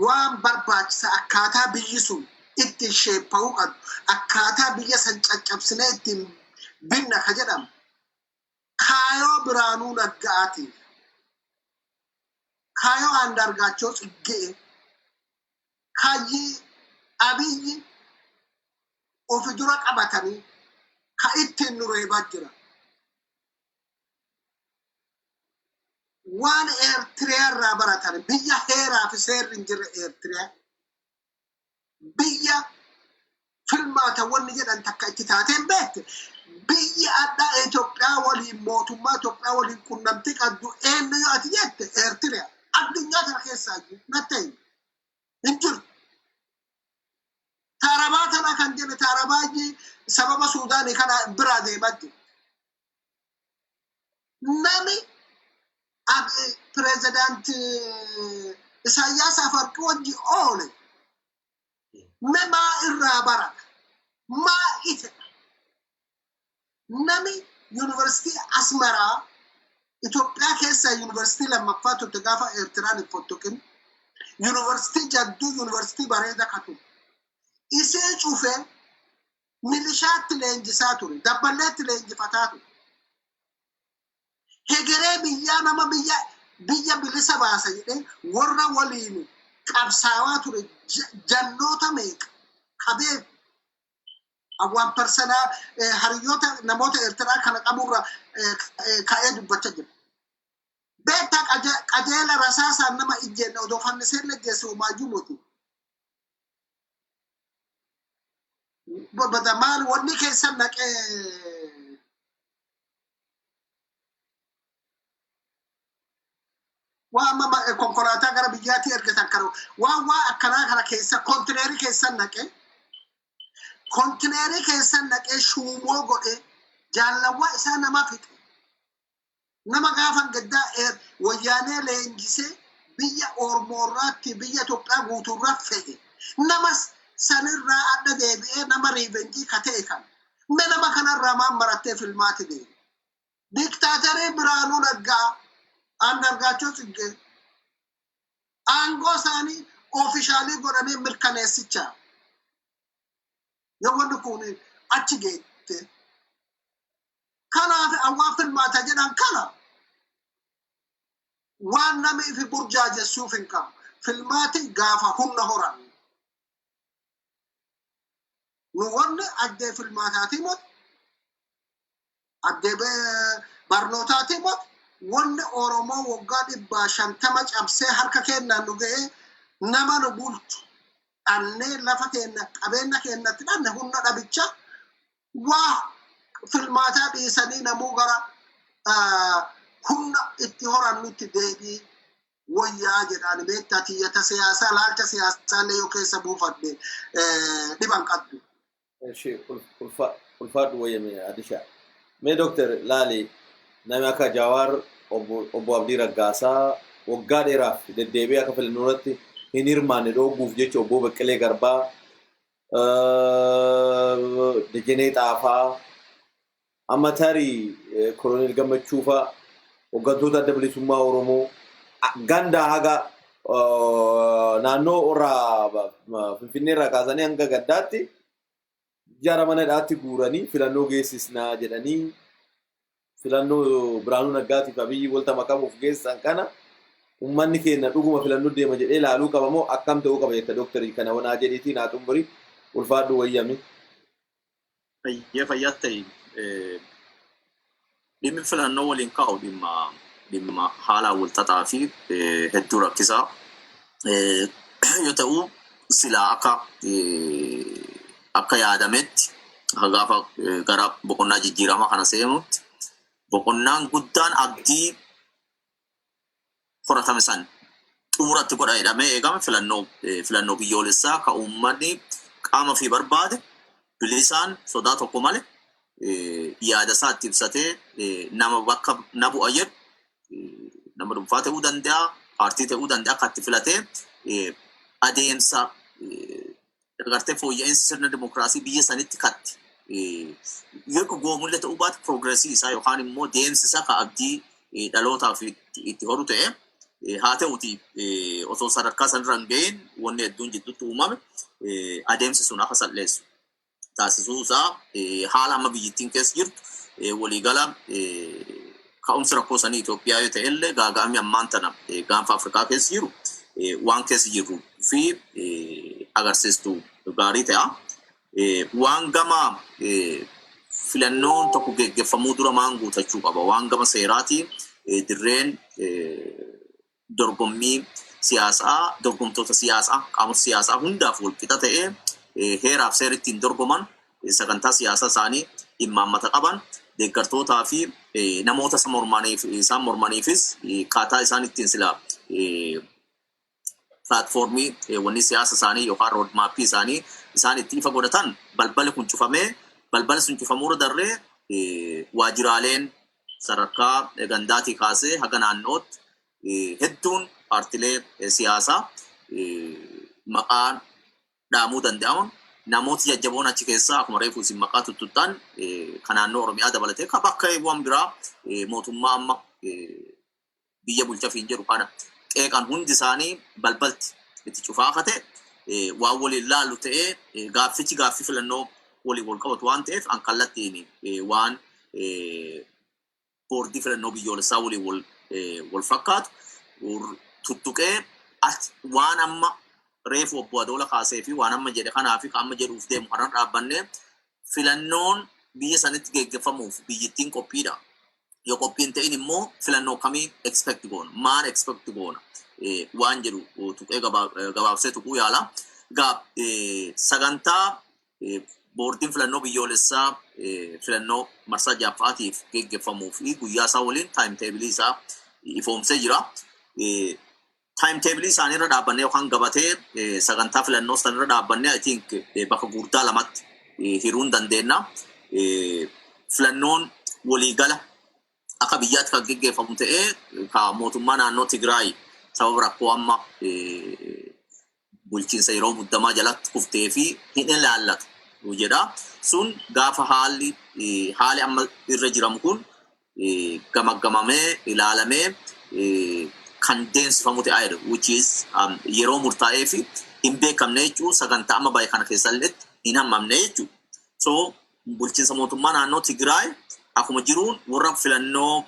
waan barbaachisa akkaataa biyyi sun itti sheeppaa'u qabdu akkaataa biyya san caccabsine ittiin binna ka jedhamu kaayoo biraanuu naggaati kaayoo Andargaachoo Tsiggee kayyi abiyyi ofi dura qabatanii ka ittiin nu reebaa jira waan Eertiriyaa irraa baratan biyya heeraa fi seerri hin jirre Eertiriyaa biyya filmaata wanni jedhan takka itti taateen beekte biyya addaa Itoophiyaa waliin mootummaa Itoophiyaa waliin qunnamtii qabdu eenyu yoo ati jette Eertiriyaa addunyaa kana keessaa nattee hin jiru taarabaa tana kan jedhe taarabaaji sababa Suudaanii kana biraa deemaa jiru nami President Isaayyaas Afwerqi wajji oole memaa irraa barata maa ite nami University Asmaraa Itoophiyaa keessa University lammaffaa turte gaafa Eertiraan hin fottoqin University jadduu University bareeda katu isee cufee milishaatti leenjisaa ture dabballeetti leenjifataa ture hegeree biyyaa nama biyya bilisa baasa jedhee warra waliin qabsaawaa ture jannoota meeqa kabee awwaan personaa hariyoota namoota Eertiraa kana qaburra ka'ee dubbachaa jira beektaa qajeela rasaasaan nama ijjeenna odoo fanniseen laggeesse homaayyuu moti badamaan wanni keessan naqee waa mama konkolaataa gara biyyaatti ergatan karo waa akkanaa kana keessa kontineerii keessan naqee shuumoo godhee jaallawaa isaa nama fixe nama gaafan gaddaa wayyaanee leenjisee biyya Ormoorraatti biyya Itoophiyaa guutuurraa fedhe namas sanirraa adda deebi'ee nama riivenjii ka ta'e kan nama kanarraa maan marattee filmaati deebi diktaaterii Biraanuu Naggaa Andargaachoo Tsiggee aangoo isaanii oofishaalii godhanii mirkaneessichaa yoo wanni kun achi geette kanaaf awwaa filmaata jedhan kana waan nami ifi burjaajessuuf hin qabu filmaati gaafa humna horan nu wanni addee filmaataatii mot addee barnootaatii mot wanni Oromoo waggaa 50 cabsee harka kennaan nu ga'ee nama nu bulchu annee lafa keenya qabeenya keenyatti dhanne humna dhabicha waa filmaataa dhiisanii namuu gara humna itti horan nutti deebii wayyaa jedhaan beektaa tiyyata siyaasaa laalcha siyaasaa illee yoo keessa buufadde dhiban qabdu. Ulfaadhu wayyame Adisha. Mee Dr. Laali nama akka Jawar obbo Abdii Raggaasaa waggaa dheeraaf deddeebi'ee akka filannoorratti hin hirmaanne dhoobuuf jecha obbo Baqqalee Garbaa Dejenee Xaafaa amma tarii Koloneel Gammachuu fa'aa hooggantoota adda bilisummaa Oromoo ganda haga naannoo irraa Finfinnee irraa kaasanii hanga gandaatti jara mana dhaatti guuranii filannoo geessisnaa jedhanii filannoo Biraanuu Naggaatiif Abiyyi walta makamuuf geessan kana ummanni keenya dhuguma filannoo deema jedhee laaluu qaba moo akkam ta'uu qaba jetta dooktarii kana wanaa jedhiitiin haa xumurii ulfaadhu wayyame. Fayyaa ta'e dhimmi filannoo waliin kaa'u dhimma haala walxaxaa fi hedduu rakkisaa yoo ta'u silaa akka yaadametti gaafa gara boqonnaa jijjiiramaa kana seenutti boqonnaan guddaan abdii horatame san xumuratti godha jedhamee eegame filannoo biyyoolessaa ka uummanni qaama fi barbaade bilisaan sodaa tokko malee yaada isaatti ibsatee nama bakka na bu'a jedhu nama dhuunfaa ta'uu danda'a paartii ta'uu danda'a akka itti filatee adeemsa gartee fooyya'insa sirna dimokiraasii biyya sanitti katti yoo goomullee ta'uu baate piroogreesii isaa yookaan immoo deemsi isaa ka abdii dhalootaaf itti horu ta'e haa ta'uti osoo sadarkaa sanirra hin ga'iin wanni hedduun jidduutti uumame adeemsi sun akka salpheessu taasisuu isaa haala amma biyyittiin keessa jirtu waliigala ka'umsi rakkoo sanii Itoophiyaa yoo ta'e illee gaaga'amni ammaan tana gaanfa Afrikaa keessa jiru waan keessa jirru fi agarsiistuu gaarii ta'a. Waan gama filannoon tokko geggeeffamuu dura maan guutachuu qaba. Waan gama seeraatii dirreen dorgommii siyaasaa, dorgomtoota siyaasaa, qaamota siyaasaa hundaaf walqixa ta'ee heeraaf seerittiin dorgoman sagantaa siyaasaa isaanii imaammata qaban deeggartootaa fi namoota isaan mormaniifis kaataa isaan ittiin silaa pilaatfoormii wanni siyaasa isaanii yookaan roodmaappii isaanii isaan itti ifa godhatan balbali kun cufamee balbali sun cufamuura darree waajiraaleen sadarkaa gandaatii kaasee haga naannootti hedduun paartilee siyaasaa maqaan dhaamuu danda'aman namooti jajjaboon achi keessaa akkuma reefu isin maqaa tuttuqxan kan naannoo Oromiyaa dabalatee ka bakka eewwan biraa mootummaa amma biyya bulchafiin jedhu kana qeeqan hundi isaanii balbalti itti cufaa akka ta'e waan waliin laallu ta'ee gaaffii filannoo waliin wal qabatu waan ta'eef an kallattiin waan boordii filannoo biyyoolessaa waliin wal fakkaatu tuttuqee waan amma reefu obbo Adoola kaasee fi waan amma jedhe kanaa fi amma jedhuuf deemu kanan dhaabbanne filannoon biyya sanitti geggeeffamuuf biyyittiin qophiidha. Yoo qophiin ta'in immoo filannoo kamii expect goona maan expect goona waan jedhu tuqee gabaabsee tuquu yaala. Sagantaa boordiin filannoo biyyoolessaa filannoo marsaa ja'affaatiif geggeeffamuu fi guyyaa isaa waliin taayimteebilii isaa ifoomsee jira. Taayimteebilii isaaniirra dhaabannee yookaan gabatee sagantaa filannoo sanarra dhaabannee I think bakka guddaa lamatti hiruun dandeenya. Filannoon waliigala akka biyyaatti kan geggeeffamu ta'ee ka mootummaa naannoo Tigraay sababa rakkoo amma bulchiinsa yeroo muddamaa jalatti kuftee fi hin ilaallatu jedha. Sun gaafa haali amma irra jiramu kun gamaggamamee ilaalamee kan deemsifamu ta'aa jiru which is yeroo murtaa'ee fi hin beekamne jechuun sagantaa amma baay'ee kana keessallee hin hammamne jechuudha. So bulchiinsa mootummaa naannoo Tigraay akkuma jiruun warra filannoo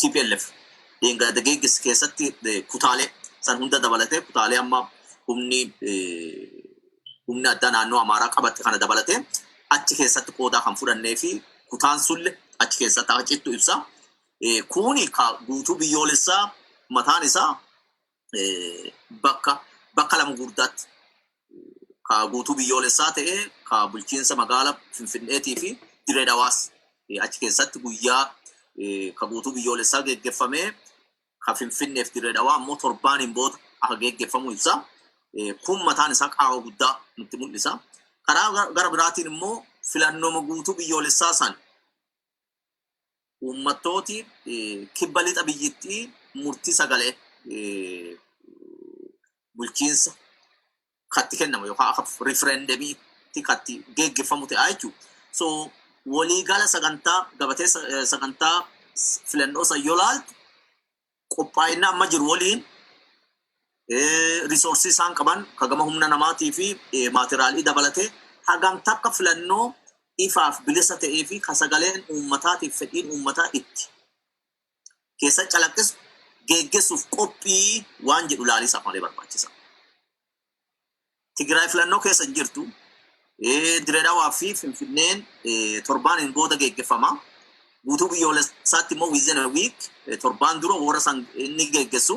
TPLF geggeessu keessatti kutaalee san hunda dabalatee kutaalee amma humni addaa naannoo Amaaraa qabatte kana dabalatee achi keessatti qoodaa kan fudhannee fi kutaan sulle achi keessatti akka cittu ibsa. Kuni ka guutuu biyyoolessaa mataan isaa bakka lama guddaatti ka guutuu biyyoolessaa ta'ee ka bulchiinsa magaalaa Finfinneetii fi Dirree Dhawaas achi keessatti guyyaa ka guutuu biyyoolessaa geggeeffamee ka Finfinneef Dirree Dhawaa ammoo torbaaniin booda akka geggeeffamu ibsa. Kun mataan isaa qaama guddaa nutti mul'isa. Karaa gara biraatiin immoo filannoo guutuu biyyoolessaa san uummattooti kibba lixa biyyittii murtii sagalee bulchiinsa katti kennamu yookaan akka rifereendemiitti katti geggeeffamu ta'aa jechuudha. So waliigala sagantaa gabatee sagantaa filannoo san yoo laaltu qophaa'ina amma jiru waliin resources isaan qaban kagama humna namaatii fi maateriyaalii dabalatee hagam takka filannoo ifaaf bilisa ta'ee fi kasagaleen uummataatiif fedhiin uummataa itti keessa calaqqisu geggeessuuf qophii waan jedhu laalisaaf malee barbaachisa. Tigraay filannoo keessa jirtu Direedawaa fi Finfinneen torbaaniin booda geggeeffama. Guutuu biyyoolessaatti immoo within a week torbaan dura warra san inni geggeessu.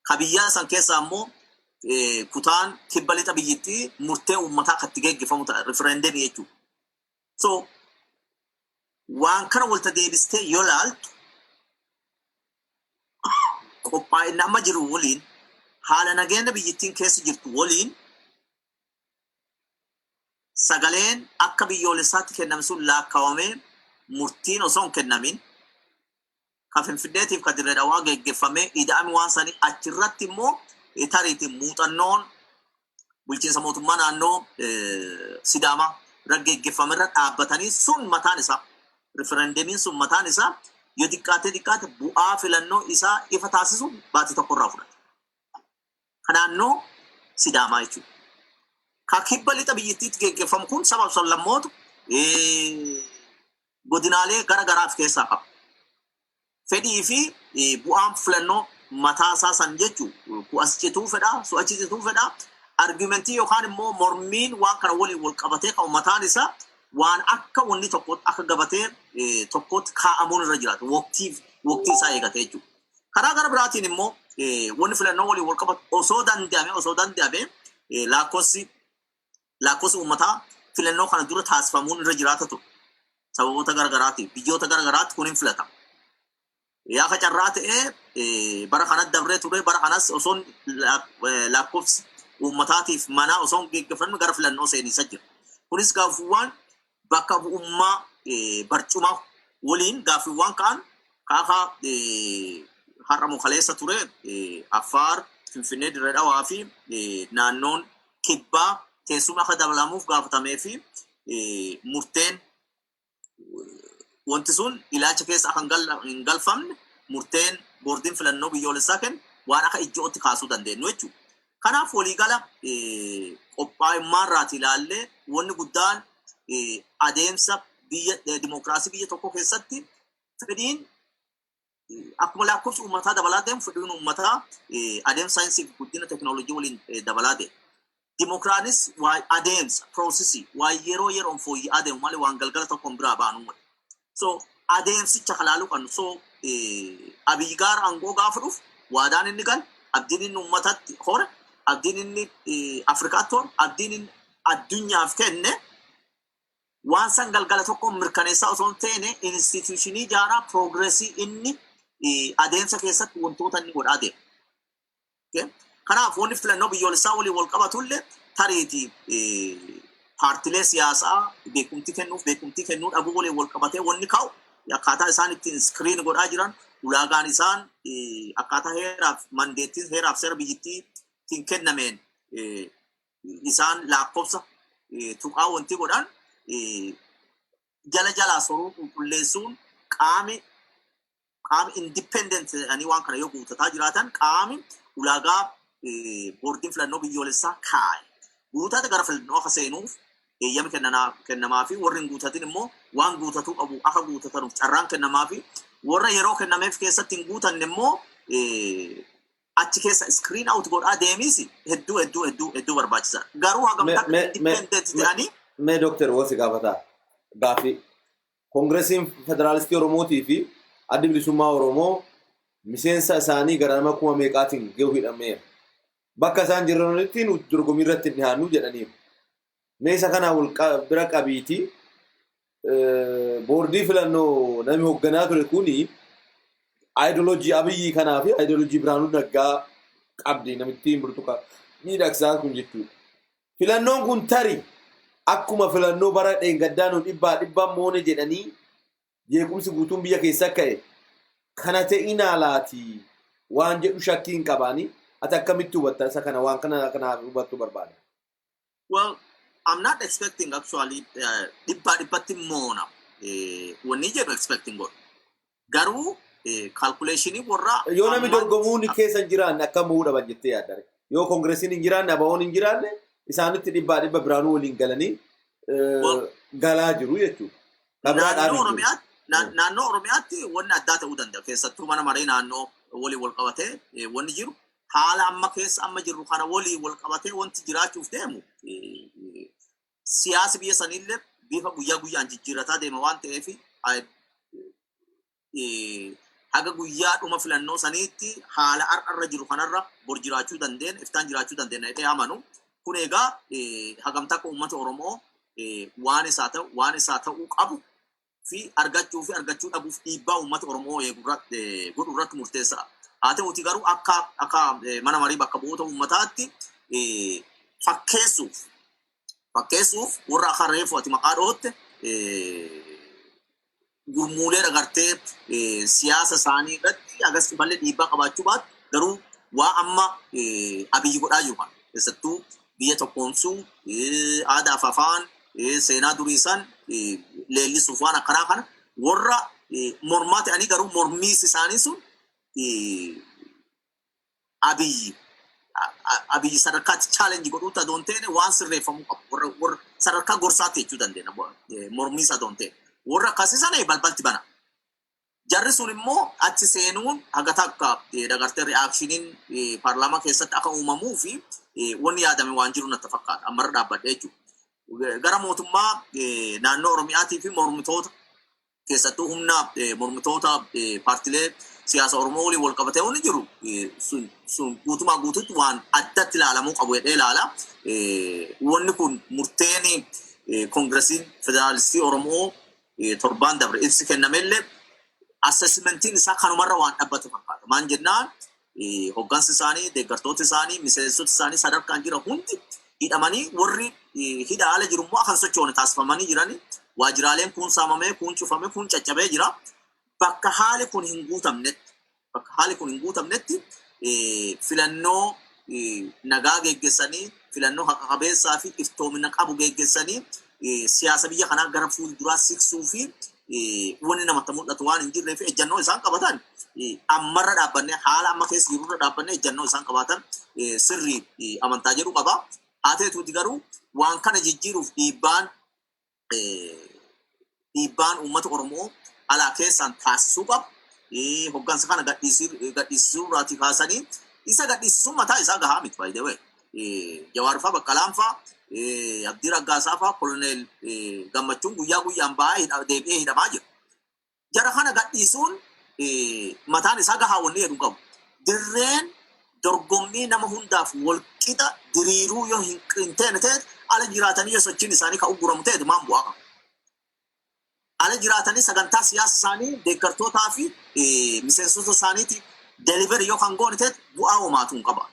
Kabiyyaa san keessaa immoo kutaan kibba lixa biyyittii murtee uummataa akkatti geggeeffamu ta'a referendemii jechuudha. So waan kana walta deebistee yoo laaltu qophaa'ina amma jiru waliin haala nageenya biyyittiin keessa jirtu waliin sagaleen akka biyyoolessaatti kenname sun laakkaawamee murtiin osoo hin kennamin kan Finfinneetiif kan Direedawaa geggeeffamee ida'ame waan sanii achirratti immoo tariitiin muuxannoon bulchiinsa mootummaa naannoo Sidaamaa irra geggeeffame irra dhaabbatanii sun mataan isaa referendemiin sun mataan isaa yoo xiqqaate bu'aa filannoo isaa ifa taasisuun baatii tokkorraa fudhata. Kanaannoo Sidaamaa jechuudha. Ka kibba lixa biyyittiitti geggeeffamu kun sabab sablammootu godinaalee gara garaaf keessaa qaba. Fedhii fi bu'aan filannoo mataa isaa san jechuun ku'as cituu fedhaa, su'achi cituu fedhaa, argumentii yookaan immoo mormiin waan kana waliin wal qabatee kan mataan isaa waan akka wanni tokko akka gabatee tokkotti kaa'amuun irra jiraatu waqtii isaa eegatee jechuudha. Karaa gara biraatiin immoo wanni filannoo waliin wal qabatu osoo danda'ame lakkoofsi uummataa filannoo kana dura taasifamuun irra jiraata ture. Sababoota garagaraatiif biyyoota garagaraatti kun hin filatama. Yaa carraa ta'ee bara kanatti dabree ture bara kanas osoo lakkoofsi uummataatiif mana osoo geggeeffamu gara filannoo seenisa jira. Kunis gaaffiiwwan bakka bu'ummaa barcumaa waliin gaaffiiwwan ka'an kaakaa har'a mukaleessa ture Affaar, Finfinnee, Direedawaa fi naannoon kibbaa teessuma akka dabalamuuf gaafatamee fi murteen wanti sun ilaalcha keessa akka hin galfamne murteen boordiin filannoo biyyoolessaa kennu waan akka ijootti kaasuu dandeenyu jechuudha. Kanaaf waliigala qophaa'immaa irraati ilaallee wanni guddaan adeemsa dimokiraasii biyya tokko keessatti fedhiin akkuma lakkoofsi uummataa dabalaa deemu fedhiin uummataa adeemsa saayinsii fi guddina teekinooloojii waliin dabalaa deemu. Dimokiraanis waa adeemsa piroosesii waa yeroon fooyya'aa deemu malee waan galgala tokkoon biraa baanu malee. So adeemsicha kalaaluu qabnu. So Abiy gaara aangoo gaafa dhufu waadaan inni gal abdiin inni uummatatti hore abdiin inni Afrikaatti hore abdiin inni addunyaaf kenne waan san galgala tokkoon mirkaneessaa osoo hin taane instituushinii jaaraa piroogreesii inni adeemsa keessatti wantoota inni godhaa deema. Kanaaf wanni filannoo biyyoolessaa waliin wal qabatullee tariitii paartilee siyaasaa beekumtii kennuu dhabuu waliin wal qabatee wanni ka'u akkaataa isaan ittiin iskiriin godhaa jiran ulaagaan isaan akkaataa heeraaf mandeettii heeraaf seera biyyittiin kennameen isaan lakkoofsa tuqaa wanti godhan jalaa soruu qulqulleessuun qaami independent ani waan kana yoo guutataa jiraatan qaami ulaagaa boordiin filannoo biyyoolessaa kaa'e guutate gara filannoo akka seenuuf eeyyama kennamaa fi warri hin guutatin immoo waan guutatuu qabu akka guutatanuuf carraan kennamaa fi warra yeroo kennameef keessatti hin guutanne immoo achi keessa screen out godhaa deemis hedduu barbaachisaa. Garuu hagamtaa independent ta'anii. Mee Dooktar Wasi gaafataa gaaffii Koongiresiin Federaalistii Oromootii fi Adda Bilisummaa Oromoo miseensa isaanii gara nama 1,000 ga'u hidhameera. Bakka isaan jiranitti nuti dorgommii irratti dhiyaannu jedhaniiru. Meesha kana bira qabiiti boordii filannoo namni hoogganaa ture kuni ideoloojii Abiyyi kanaa fi ideoloojii Biraanuu Naggaa qabdi namitti burtuka miidhagsaa kun jechuudha. Filannoon kun tarii akkuma filannoo bara dheengaddaanuu dhibbaa moone jedhanii jeequmsi guutuun biyya keessa ka'e kana ta'inaa laati waan jedhu shakkii hin qabaani ati akkamitti hubatta isa kana waan kana hubattu barbaada. Well, I'm not expecting actually dhibbatti moona wanni jedhu expecting godhu. Garuu calculation warra Yoo namni dorgomuun keessa hin jiraanne akkam muudha bajjettee yaaddare. Yoo koongiresiin hin jiraanne abawoon hin jiraanne isaanitti dhibbaa dhibba biraanuu waliin galanii galaa jiru jechuudha. Naannoo Oromiyaatti wanni addaa ta'uu danda'a. Keessattuu mana maree naannoo walii wal qabatee wanni jiru haala amma keessa amma jirru kana walii wal qabatee wanti jiraachuuf deemu siyaasa biyya sanillee bifa guyyaa guyyaan jijjiirataa deema waan ta'eef haga guyyaa dhuma filannoo saniitti haala har'arra jiru kanarra bor jiraachuu dandeenya iftaan jiraachuu dandeenya jedhee amanu. Kun egaa hagamtaa uummata Oromoo waan isaa ta'uu qabu fi argachuu dhabuuf dhiibbaa uummata Oromoo godhu irratti murteessaa. Haa ta'uuti garuu akka mana marii bakka bu'oota uummataatti fakkeessuuf warra akka reefu ati maqaa dhootte gurmuulee agartee siyaasa isaanii irratti agarsiisa malee dhiibbaa qabaachuu baatu garuu waa amma abiyyi godhaa jiru kana keessattuu biyya tokkoomsuu aadaa fi afaan seenaa durii isaan leellisuuf waan akkanaa kana warra mormaa ta'anii garuu mormiis isaanii sun abiyyi sadarkaatti chaalenjii godhuutti adoon ta'e waan sirreeffamuu qabu warra sadarkaa gorsaatti jechuu dandeenya mormiis adoon ta'e warra akkasii sana balbalti bana. Jarri sun immoo achi seenuun haga takka dagartee reaakshiniin paarlaamaa keessatti akka uumamuu fi wanni yaadame waan jiru natti fakkaata ammarra dhaabbadhe jechuudha. Gara mootummaa naannoo Oromiyaatii fi mormitoota keessattuu humna mormitoota paartilee siyaasa Oromoo waliin wal qabatee wanni jiru sun guutumaa guututti waan addatti ilaalamuu qabu jedhee ilaala. Wanni kun murteen koongiresiin federaalistii Oromoo torbaan dabre ibsi kennamellee assessmentiin isaa kanumarra waan dhaabbate fakkaata. Maan jennaan hoggansi isaanii, deeggartooti isaanii, miseensoti isaanii sadarkaan jira hundi hidhamanii warri hidha haala jiru immoo kan sochoone taasifamanii jiranii waajiraaleen kun saamamee, kun cufamee, kun caccabee jira. Bakka haali kun hin guutamnetti filannoo nagaa geggeessanii, filannoo haqa qabeessaa fi iftoomina qabu geggeessanii siyaasa biyya kanaa gara fuulduraa siqsuu fi wanni namatti mul'atu waan hin jirreef ejjannoo isaan qabatan ammarra dhaabbanne haala amma keessa jirurra dhaabbanne ejjannoo isaan qabatan sirrii amantaa jedhu qaba. Haa ta'uuti garuu waan kana jijjiiruuf dhiibbaan uummata Oromoo alaa keessaan taasisuu qabu. Hoggansa kana gadhiisisuu irraatii kaasanii isa gadhiisisuun mataa isaa gahaa miti by the way. Jawaar fa'aa Baqqalaan fa'aa Abdii Raggaasaa fa'aa Koloneel Gammachuun guyyaa guyyaan ba'aa deebi'ee hidhamaa jira. Jara kana gadhiisuun mataan isaa gahaa wanni jedhu qabu. Dirreen dorgommii nama hundaaf walqixa diriiruu yoo hin taane ta'e ala jiraatanii yoo sochiin isaanii kan ugguramu ta'e maan bu'aa qaba. Ala jiraatanii sagantaa siyaasa isaanii deeggartootaa fi miseensota isaaniitiif delivery yoo kan goone ta'e bu'aa homaatuun qaba.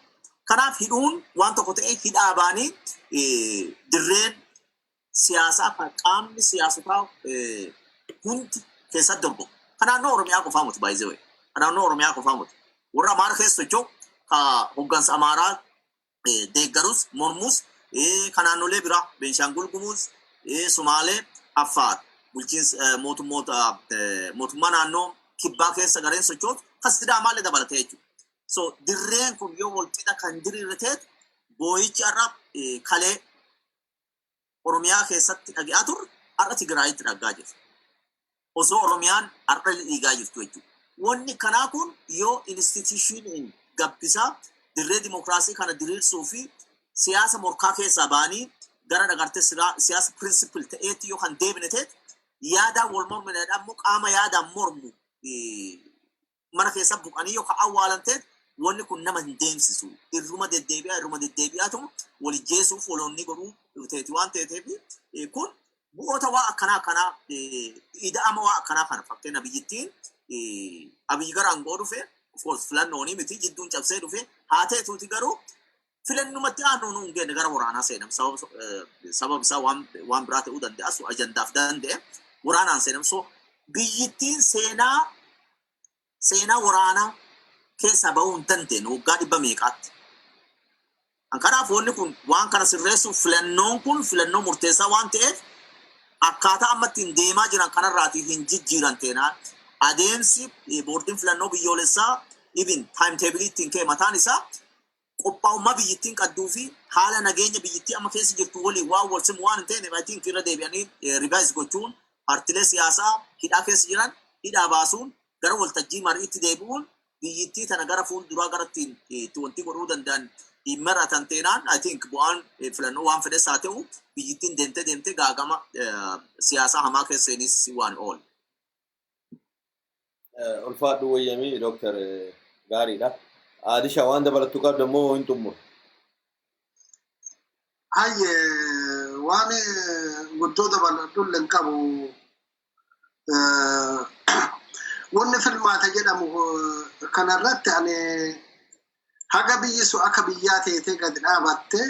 Kanaaf hidhuun waan tokko ta'e hidhaa baanii dirreen siyaasaa kan qaamni siyaasotaa hundi keessatti dorgomu. Kan naannoo Oromiyaa qofaa miti by the way. Kan naannoo Oromiyaa qofaa miti. Warra Amaara keessa socho'u ka hoggansa Amaaraa deeggarus mormus kan naannolee biraa Beenshaangul Gumuz, Sumaalee, Affaar bulchiinsa mootummaa naannoo kibbaa keessa gareen socho'u kan Sidaamaallee dabalatee jechuudha. So dirreen kun yoo walqixa kan diriirre ta'e boo'ichi har'a kalee Oromiyaa keessatti dhagaa turre har'a Tigraayitti dhagaa jirti. Osoo Oromiyaan har'a dhiigaa jirtu jechuudha. Wanni kanaa kun yoo institutioniin gabbisaa dirree dimokiraasii kana diriirsuu fi siyaasa morkaa keessaa ba'anii gara dhagartee siyaasa pirinsipil ta'eetti yoo kan deebine ta'e yaadaan wal mormineedhaan immoo qaama yaadaan mormu mana keessa buqanii yoo kan awwaalan ta'e wanni kun nama hin deemsisu. Irruma deddeebi'aatu walijjeesuuf waloonni godhuu ta'eeti waan ta'eef kun bu'oota waa akkanaa ida'ama waa akkanaa kana fakkeenya biyyittiin abiyyi gara aangoo dhufe of course filannoonii miti jidduun cabsee dhufe haa ta'etuuti garuu filannumatti aanuun hin geenye gara waraanaa seenam sabab isaa waan biraa ta'uu danda'a so ajandaaf danda'e waraanaan seenam so biyyittiin seenaa waraanaa keessaa bahuu hin dandeenye waggaa 100 meeqaatti. Kanaaf wanni kun waan kana sirreessuuf filannoon kun filannoo murteessaa waan ta'eef akkaataa amma ittiin deemaa jiran kanarraatii hin jijjiiran teenaa adeemsi boordiin filannoo biyyoolessaa even timetable ittiin kee mataan isaa qophaa'ummaa biyyittiin qadduu fi haala nageenya biyyittii amma keessa jirtu waliin waan wal simu waan hin ta'eef I think irra deebi'anii revise gochuun paartilee siyaasaa hidhaa keessa jiran hidhaa baasuun gara waltajjii mariitti deebi'uun biyyittii tana gara fuulduraa gara itti wanti godhuu danda'an maratan teenaan I think bu'aan filannoo waan fedhes haa ta'u biyyittiin deemtee gaagama siyaasaa hamaa keesseenis waan oolu. Ulfaadhu wayyamii Dr. Gaariidha. Adisha waan dabalatu qabda immoo hin xumur. Waan guddoo dabalatu illee qabu wanni filmaata jedhamu kanarratti ani haga biyyi sun akka biyyaa ta'ee gadi dhaabatte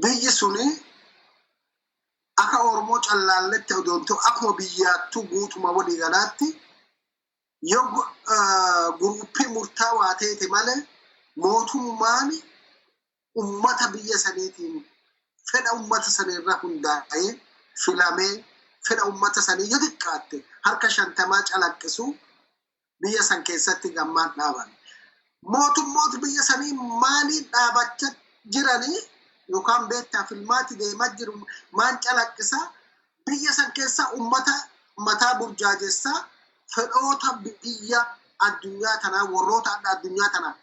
biyyi suni akka Oromoo callaalletti odoontu akkuma biyyaattuu guutuma walii galaatti yoo guruppii murtaawaa ta'e malee mootummaan ummata biyya saniitiin fedha ummata sanirra hundaa'ee filamee fedha ummata sanii yoo xiqqaatte harka 50 calaqqisu biyya san keessatti gammaan dhaaban. Mootummoota biyya sanii maaliin dhaabachaa jiranii yookaan beektaa filmaatti deemaa jiru maan calaqqisa biyya san keessa ummata mataa burjaajessaa fedhoota biyya addunyaa tanaa warroota addunyaa tanaa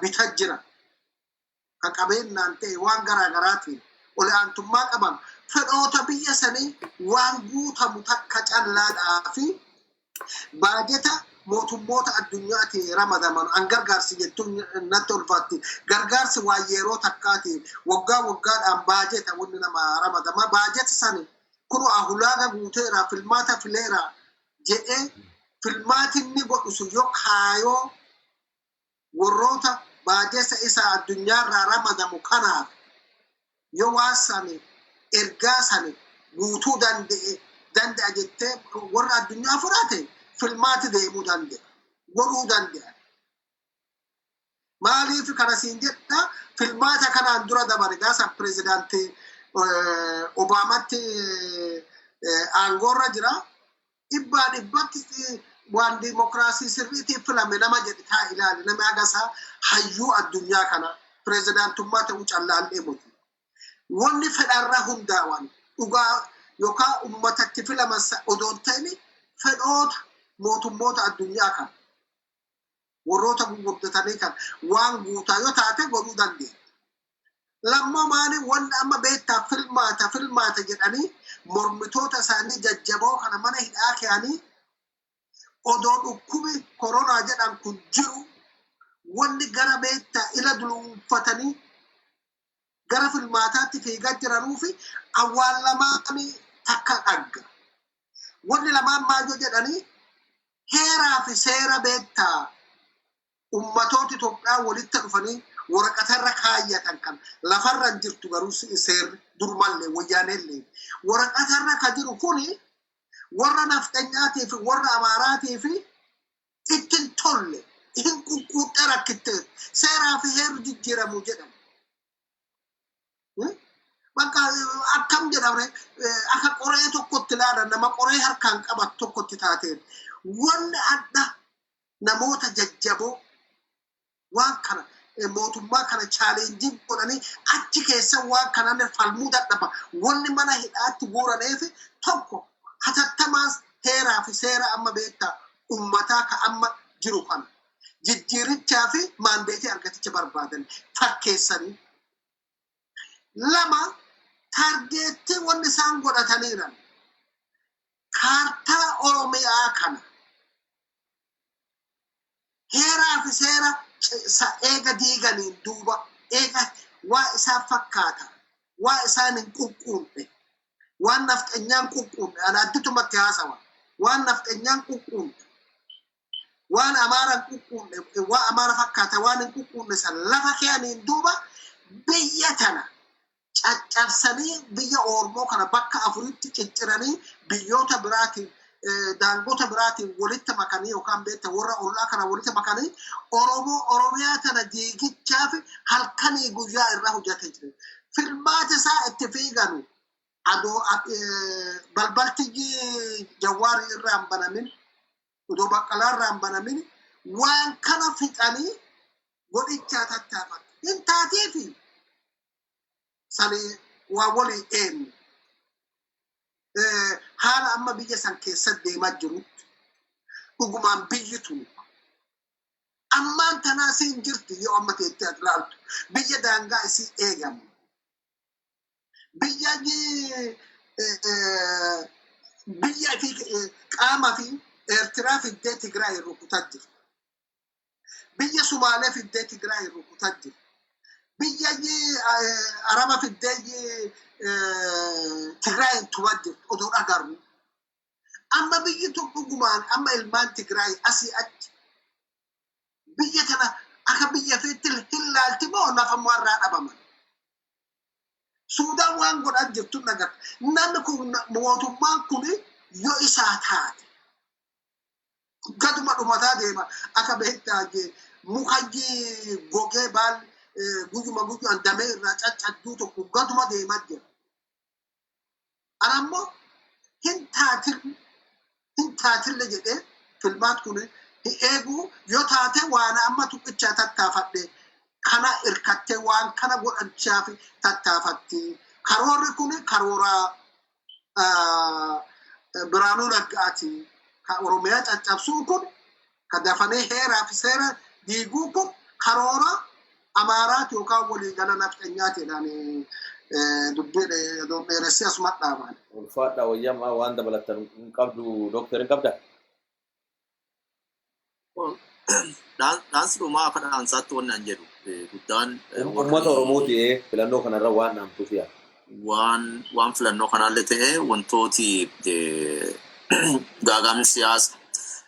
bitaa jira. Kan qabeenyaan ta'e waan garaagaraatiin ol aantummaa qaban fedhoota biyya sanii waan guutamu takka callaadhaa fi baajeta mootummoota addunyaatti ramadaman an gargaarsi jettuun natti ulfaatti gargaarsi waa yeroo takkaati waggaadhaan baajeta wanni nama ramadama baajeta sani kunu ahulaaga guuteera filmaata fileera jedhee filmaatinni godhusu yoo kaayoo warroota baajesa isa addunyaarraa ramadamu kanaaf yoo waan sani ergaa sani guutuu danda'a jettee warra addunyaa fudhate filmaati deemuu danda'a godhuu danda'a. Maaliif kana siin jedha filmaata kanaan dura dabare gaasa pirezidaantii Obaamatti aangoorra jira dhibbatti waan dimokiraasii sirriitii filame nama jedhe taa ilaali nama agasaa hayyuu addunyaa kana pirezidaantummaa ta'uu callaallee muti. Wanni fedharra hundaa'an dhugaa yookaan ummatatti filaman odoon ta'ini fedhoota mootummoota addunyaa kana warroota gurguddatanii kan waan guutaa yoo taate godhuu dandeenya. Lammamaan wanni amma beektaa filmaata jedhanii mormitoota isaanii jajjaboo kana mana hidhaa keeyanii odoo dhukkubi koronaa jedhan kun jiru wanni gara beektaa ila duluunfatanii gara filmaataatti fiigaa jiranuu fi awwaalamaan takka dhagga. Wanni lamaan maajoo jedhanii heeraa fi seera beektaa ummatoota Itoophiyaa walitti dhufanii waraqatarra kaayyatan kan lafarra jirtu garuu seerri durmallee wayyaaneellee waraqatarra ka jiru kuni warra nafxanyaatii fi warra amaaraatii fi ittiin tolle hin qunquuxxee rakkittee seeraa fi heerri jijjiiramu jedhamu. Bakka akkam jedhamne akka qoree tokkotti ilaalan nama qoree harkaan qabatu tokkotti taateen wanni adda namoota jajjaboo waan kana mootummaa kana chaalenjii godhanii achi keessa waan kanaan falmuu dadhaba wanni mana hidhaatti guuraneef tokko hatattamaas heeraa fi seera amma beektaa ummataa ka amma jiru kana jijjiirichaa fi maandeetii argaticha barbaadan fakkeessanii lama targeettii wanni isaan godhataniiran kaartaa Oromiyaa kana heeraa fi seera eega diiganiin duuba eega waa isaa fakkaata waa isaan hin qunquunne waan nafxanyaan qunquunne anaadditumatti haasawa waan nafxanyaan qunquunne waan amaaran qunquunne waa amaara fakkaata waan hin qunquunne san lafa keeyaniin duuba biyya tana caccabsanii biyya Oromoo kana bakka afuritti cicciranii biyyoota biraatiin daangota biraatiin walitti makanii yookaan beektaa warra ollaa kana walitti makanii Oromiyaa tana diigichaaf halkanii guyyaa irraa hojjetee jira. Filmaata isaa itti fiiganu adoo balbalti Jawaarii irraa hin banamin Utuu baqqalaarraan banamini waan kana fixanii godhichaa tattaafatu. Hin taateefi sanii waa walii eenyu. Haala amma biyya san keessatti deemaa jirutti dhugumaan biyyi tun ammaan tanaa siin jirti yoo amma teettee ati ilaaltu biyya daangaa isii eegamu. Biyya fi qaama fi Eertiraa fiddee Tigraay rukutaa jiru. Biyya Sumaalee fiddee Tigraay rukutaa jiru. Biyya Araba fiddee Tigraay tumaa jirtu oduu agarru. Amma biyyi tun dhugumaan amma ilmaan Tigraay asii achi biyya kana akka biyya feetti hin laalti moo nafamuu irraa dhabaman. Suudaan waan godhaa jirtu nagar. Namni kun mootummaan kun yoo isaa taate gaduma dhumataa deema akka beektaa mukayyi gogee baal guyyuma guyyaan damee irraa caccadduu tokko gaduma deemaa jira. Anammoo hin taatille jedhee filmaat kun eeguu yoo taate waan amma tuqqichaa tattaafadhe kana irkattee waan kana godhachaaf tattaafatti. Karoorri kun karoora Biraanuu Naggaati. Ka Oromiyaa caccabsuun kun ka dafamee heeraa fi seera diiguu kun karoora Amaaraati yookaan waliigala nafxanyaatiin dubbeeressi asuma dhaaban. Ulfaadha wayyamaa waan dabalatan hin qabdu dooktar hin qabda. Dhaansi dhumaa akka dhaansaatti waan naan jedhu guddaan uummata Oromooti filannoo kanarra waan naamtuuf yaa. Waan filannoo kanallee ta'e wantooti gaagaamni siyaasa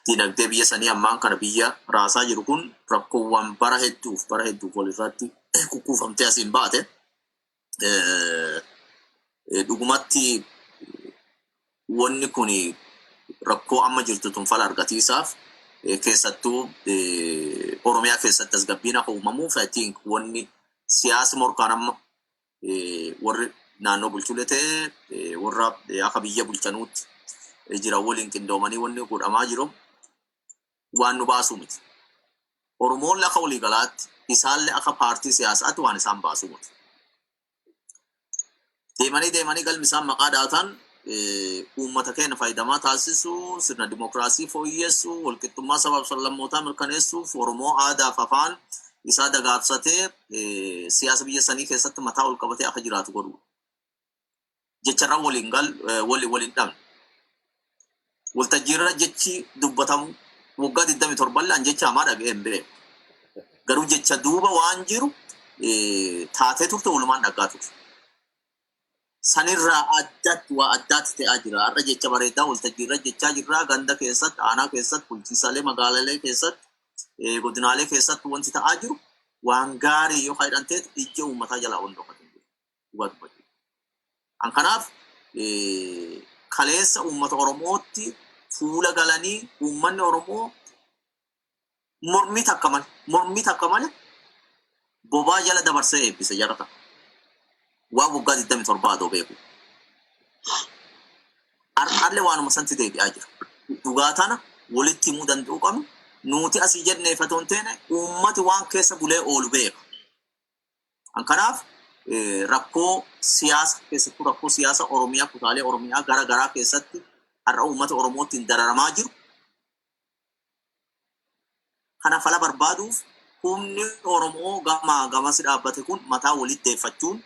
dinagdee biyya sanii ammaan kana biyya raasaa jiru kun rakkoowwan bara hedduuf walirratti kukkuufamtee asiin baate dhugumatti wanni kun rakkoo amma jirtu tun fala argatiisaaf keessattuu Oromiyaa keessatti tasgabbiin akka uumamuuf wanni siyaasa morkaan amma warri naannoo bulchuulee ta'e warra akka biyya bulchanuutti jira waliin qindoomanii wanni godhamaa jiru waan nu baasuu miti. Oromoon akka waliigalaatti isaallee akka paartii siyaasaatti waan isaan baasuu miti. Deemanii galmi isaan maqaa dhaataan uummata keenya faayidamaa taasisuu, sirna dimokiraasii fooyyessuu, walqixxummaa sabaaf sablammootaa mirkaneessuuf Oromoo aadaa fi afaan isaa dagaabsatee siyaasa biyya sanii keessatti mataa ol qabatee akka jiraatu godhu. Jecharraa waliin dhabne. Waltajjiirra jechi dubbatamu waggaa 27 laan jecha hamaa dhaga'ee hin beeku. Garuu jecha duuba waan jiru taatee turte walumaan dhaggaa turte. Sanirraa waa addaatti ta'aa jira. Har'a jecha bareedaa waltajjiirra jechaa jirraa ganda keessatti, aanaa keessatti, bulchiinsaalee magaalalee keessatti, godinaalee keessatti wanti ta'aa jiru waan gaarii yoo faayidaan ta'e ija uummataa jalaa wal dhokatee jiru. An kanaaf kaleessa uummata Oromootti fuula galanii uummanni Oromoo mormii takka malee bobaa jala dabarsee eebbise jarata. Waan waggaa 27 adoo beeku. Har'aallee waanuma santi deebi'aa jira. Dhugaa tana walitti himuu danda'uu qabnu nuti asii jenneeffatoon teene uummati waan keessa bulee oolu beeka. An kanaaf rakkoo siyaasa keessattuu rakkoo siyaasa Oromiyaa kutaalee Oromiyaa gara garaa keessatti har'a uummata Oromootiin dararamaa jiru. Kana fala barbaaduuf humni Oromoo gamasi dhaabbate kun mataa walitti deeffachuun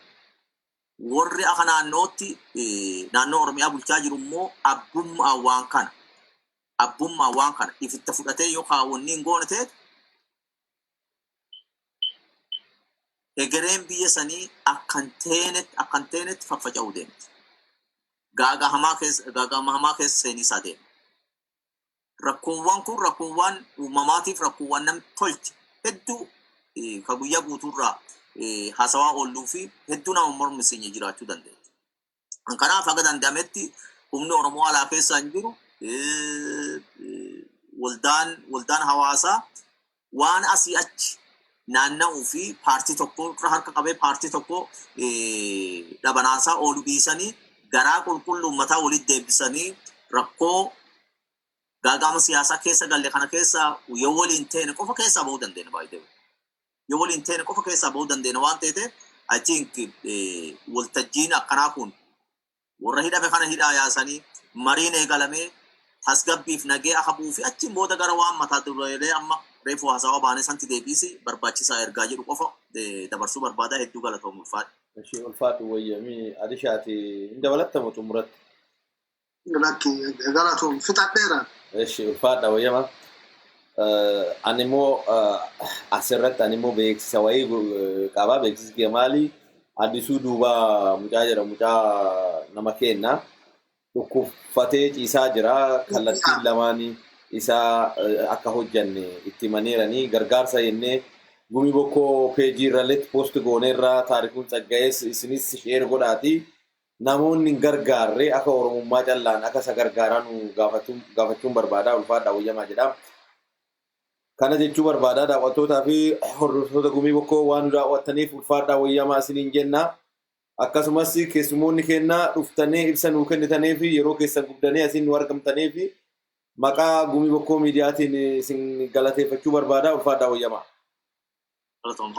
warri akka naannoo Oromiyaa bulchaa jiru immoo abbummaa waan kana ifitti fudhatee yookaan wanni hin goone ta'e egereen biyya sanii akkan teenetti faffaca'uu deemti. Gaagaa hamaa keessa seenisaa deema. Rakkoowwan kun rakkoowwan uumamaatiif rakkoowwan nam tolche hedduu ka guyyaa guutuurraa haasawaa oolluu fi hedduu nama mormisiin jiraachuu dandeenya. Kanaaf haga danda'ametti humni Oromoo alaa keessa hin jiru waldaan hawaasaa waan asii achi naanna'uu fi paartii tokko harka qabee paartii tokko dhabanaasaa oolu dhiisanii garaa qulqulluu uummataa walitti deebisanii rakkoo gaagama siyaasaa keessa galle kana keessa yoo waliin ta'e qofa keessa bahuu dandeenya baay'ee. Yoo waliin ta'e qofa keessa bahuu dandeenya waan ta'eef I think waltajjiin akkanaa kun warra hidhame kana hidhaa yaasanii mariin eegalamee tasgabbiif nagee akka bu'uu fi achiin booda gara waan mataa duree amma reefu haasawaa baanee santi deebisi barbaachisaa ergaa jedhu qofa dabarsuu barbaada hedduu galatoomuu ulfaadha. Ishee ulfaadhu wayyamii adishaati hin dabalattamu xumuratti. Lakki galatoom fixadheera. Ishee ulfaadha wayyama. Animmoo asirratti animmoo beeksisa wayii qaba beeksisi maali addisuu duuba mucaa jira mucaa nama kenna dhukkubfatee ciisaa jira kallattiin lamaanii isaa akka hojjanne itti maneeranii gargaarsa jennee Gumi Boko peejii irratti poost gooneerraa taarikuun Tsaggayees isinis sheer godhaati namoonni gargaarree akka oromummaa callaan akka isa gargaaranu gaafachuun barbaada ulfaadha wayyamaa jedhama. Kana jechuu barbaadaa daawwattootaa fi hordoftoota Gumi Boko waan daawwattaniif ulfaadhaa wayyamaa isiniin jenna. Akkasumas keessumoonni kennaa dhuftanii ibsa nuu kennitanii fi yeroo keessan gubdanii asiin nu argamtanii fi maqaa Gumi Boko miidiyaatiin isin galateeffachuu barbaadaa ulfaadhaa wayyamaa. Galatoom.